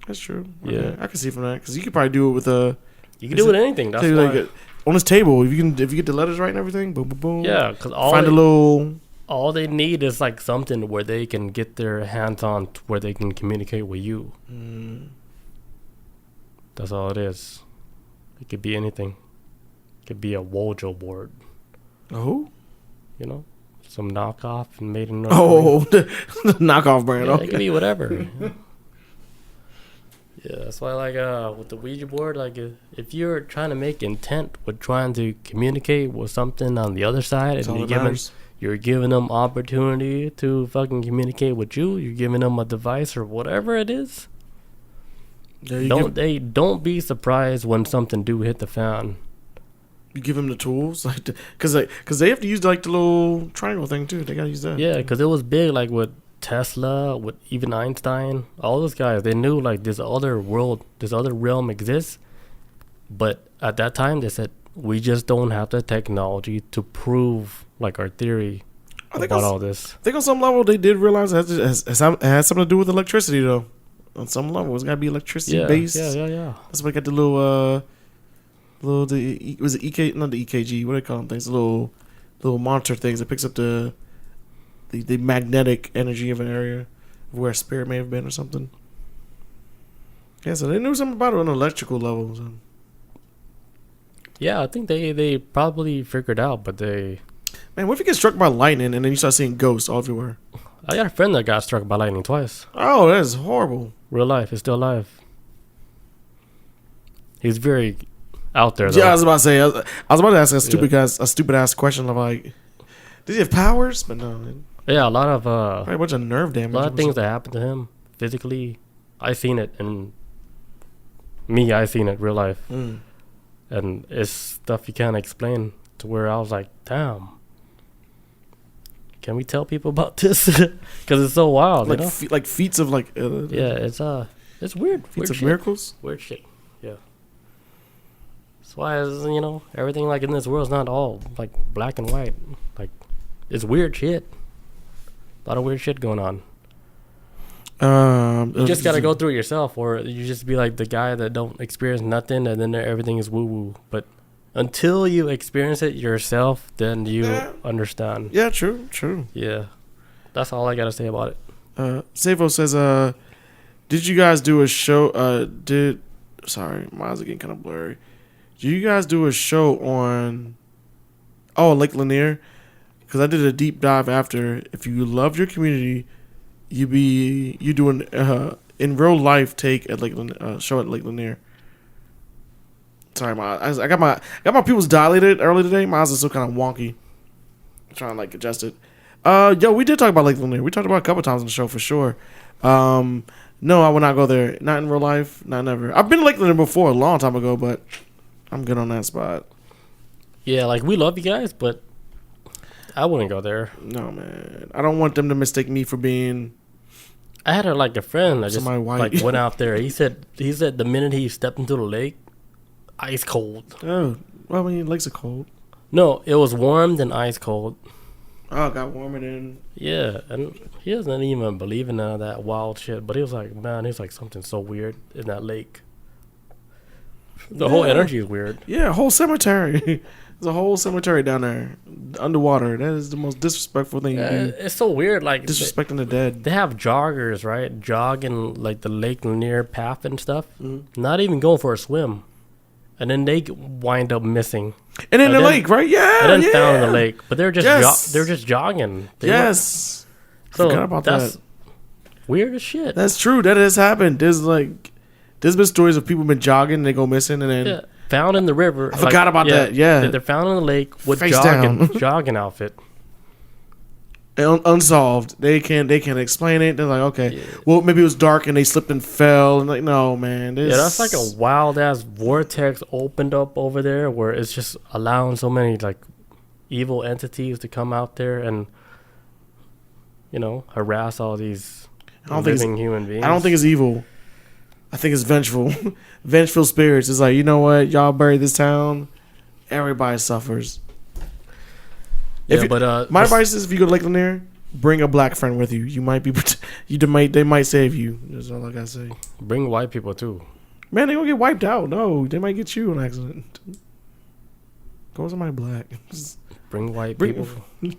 That's true. Yeah, okay. I can see from that, because you could probably do it with a. You can do it with anything. That's why. Like on this table, if you get the letters right and everything, boom, boom, boom. Yeah, because all they need is like something where they can get their hands on, where they can communicate with you. That's all it is. It could be anything. It could be a Wojo board. Oh, some knockoff and made in North the knockoff brand. Yeah, it could be whatever. Yeah, that's why like with the Ouija board, like if you're trying to make intent with trying to communicate with something on the other side, and you're giving them opportunity to fucking communicate with you, you're giving them a device or whatever it is. Don't be surprised when something do hit the fan. You give them the tools, like, because they have to use like the little triangle thing too. They gotta use that. Yeah, because it was big, like with Tesla, with even Einstein, all those guys. They knew like this other world, this other realm exists, but at that time they said we just don't have the technology to prove like our theory about all this. I think on some level they did realize it has something to do with electricity though. On some level, it's gotta be electricity based. Yeah. That's why I got the little was it EK, not the EKG, what do they call them things, the little monitor things that picks up the magnetic energy of an area of where a spirit may have been or something. Yeah, so they knew something about it on an electrical level. So. Yeah, I think they probably figured out, but Man, what if you get struck by lightning and then you start seeing ghosts all everywhere? I got a friend that got struck by lightning twice. Oh, that is horrible. Real life, he's still alive. He's very out there, though. Yeah, I was about to say. I was about to ask a stupid ass question of like, did he have powers? But no. Yeah, a lot of a bunch of nerve damage. A lot of things that happened to him physically. I seen it, and I seen it real life, and it's stuff you can't explain. To where I was like, damn. Can we tell people about this? Because it's so wild, like feats of like. Yeah, it's weird. Feats of shit. miracles. Weird shit. Yeah. That's why, everything like in this world is not all like black and white. Like, it's weird shit. A lot of weird shit going on. You just gotta go through it yourself, or you just be like the guy that don't experience nothing, and then everything is woo woo. But until you experience it yourself, then you understand. Yeah, true. Yeah, that's all I gotta say about it. Savo says, did you guys do a show? Sorry, my eyes are getting kind of blurry. Did you guys do a show on Lake Lanier? Because I did a deep dive after. If you love your community, you do an in real life take at show at Lake Lanier. Sorry, I got my pupils dilated early today. My eyes are still kind of wonky. I'm trying to like adjust it. We did talk about Lake Lanier. We talked about it a couple times on the show for sure. No, I would not go there. Not in real life. Not never. I've been to Lake Lanier before a long time ago, but I'm good on that spot. Yeah, like we love you guys, but I wouldn't go there. No, man. I don't want them to mistake me for being. I had a friend that just white. went out there. He said the minute he stepped into the lake, ice cold. Oh, well, I mean, lakes are cold. No, it was warm then ice cold. Oh, it got warmer than. Yeah, and he doesn't even believe in none of that wild shit. But he was like, man, he's like something so weird in that lake. The whole energy is weird. Yeah, a whole cemetery. There's a whole cemetery down there, underwater. That is the most disrespectful thing you do. It's so weird. Like Disrespecting the dead. they have joggers, right? Jogging like the Lake Lanier path and stuff. Mm-hmm. Not even going for a swim, and then they wind up missing. And in the then- lake, right? Yeah, And then yeah. found in the lake, but they're just Yes. they're just jogging. Yes. So Forgot about that's that. weird as shit. That's true. That has happened. There's been stories of people been jogging and they go missing and then Yeah, found in the river. I forgot about that, yeah. They're found in the lake with Face down. jogging outfit. unsolved. They can't explain it. They're like, okay, well maybe it was dark and they slipped and fell and like, no man. Yeah, that's like a wild ass vortex opened up over there where it's just allowing so many like evil entities to come out there and harass all these living human beings. I don't think it's evil. I think it's vengeful. Vengeful spirits. It's like, you know what? Y'all bury this town. Everybody suffers. Yeah, but My advice is if you go to Lake Lanier, bring a black friend with you. You might be, they might save you. That's all I gotta say. bring white people too. Man, they gonna get wiped out. No, they might get you in an accident. Go with somebody black. Bring white Bring- people.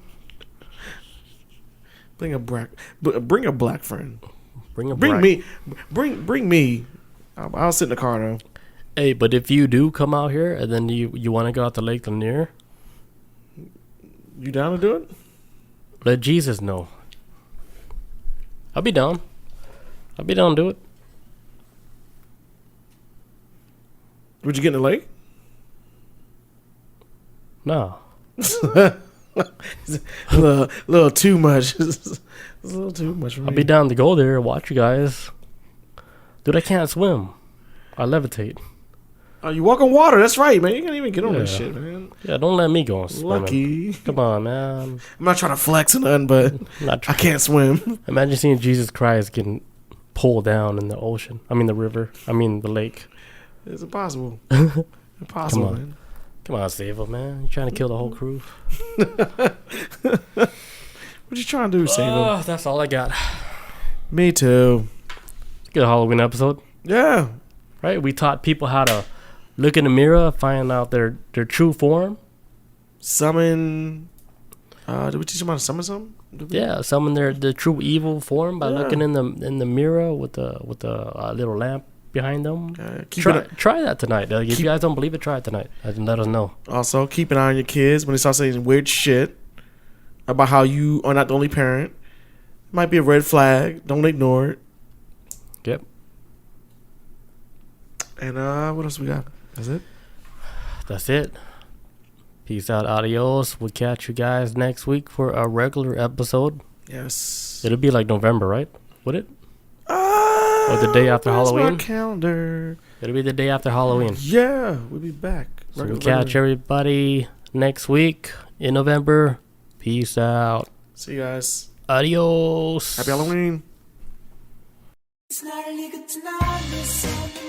Bring a black friend. Bring a Bring black- me. Bring me. I'll sit in the car though. Hey, but if you do come out here and then you want to go out to Lake Lanier, You down to do it? let Jesus know. I'll be down. I'll be down to do it. Would you get in the lake? No. a little too much. It's a little too much for me. I'll be down to go there and watch you guys. Dude, I can't swim. I levitate. Oh, you walk on water. That's right, man. You can't even get on that Yeah. shit, man. Yeah, don't let me go and swim. Lucky. Come on, man. I'm not trying to flex or nothing, but Not I can't swim. Imagine seeing Jesus Christ getting pulled down in the ocean. I mean the river. I mean the lake. It's impossible. Impossible, Come on. man. Come on, Sable, man. You trying to kill the whole crew? What you trying to do, Sable? Oh, that's all I got. Me too. Good Halloween episode, Yeah. right? We taught people how to look in the mirror, find out their true form. Summon. Did we teach them how to summon something? Did we? Yeah, summon their true evil form by Yeah. looking in the mirror with the little lamp behind them. Try that tonight. If you guys don't believe it, try it tonight and let us know. Also, keep an eye on your kids when they start saying weird shit about how you are not the only parent. Might be a red flag. Don't ignore it. Yep. And what else we got? That's it. That's it. Peace out, adios. We'll catch you guys next week for a regular episode. Yes. It'll be like November, right? Would it? Or the day after where's Halloween? My calendar. It'll be the day after Halloween. Yeah, we'll be back. So we'll catch everybody next week in November. Peace out. See you guys. Adios. Happy Halloween. It's not illegal to know this.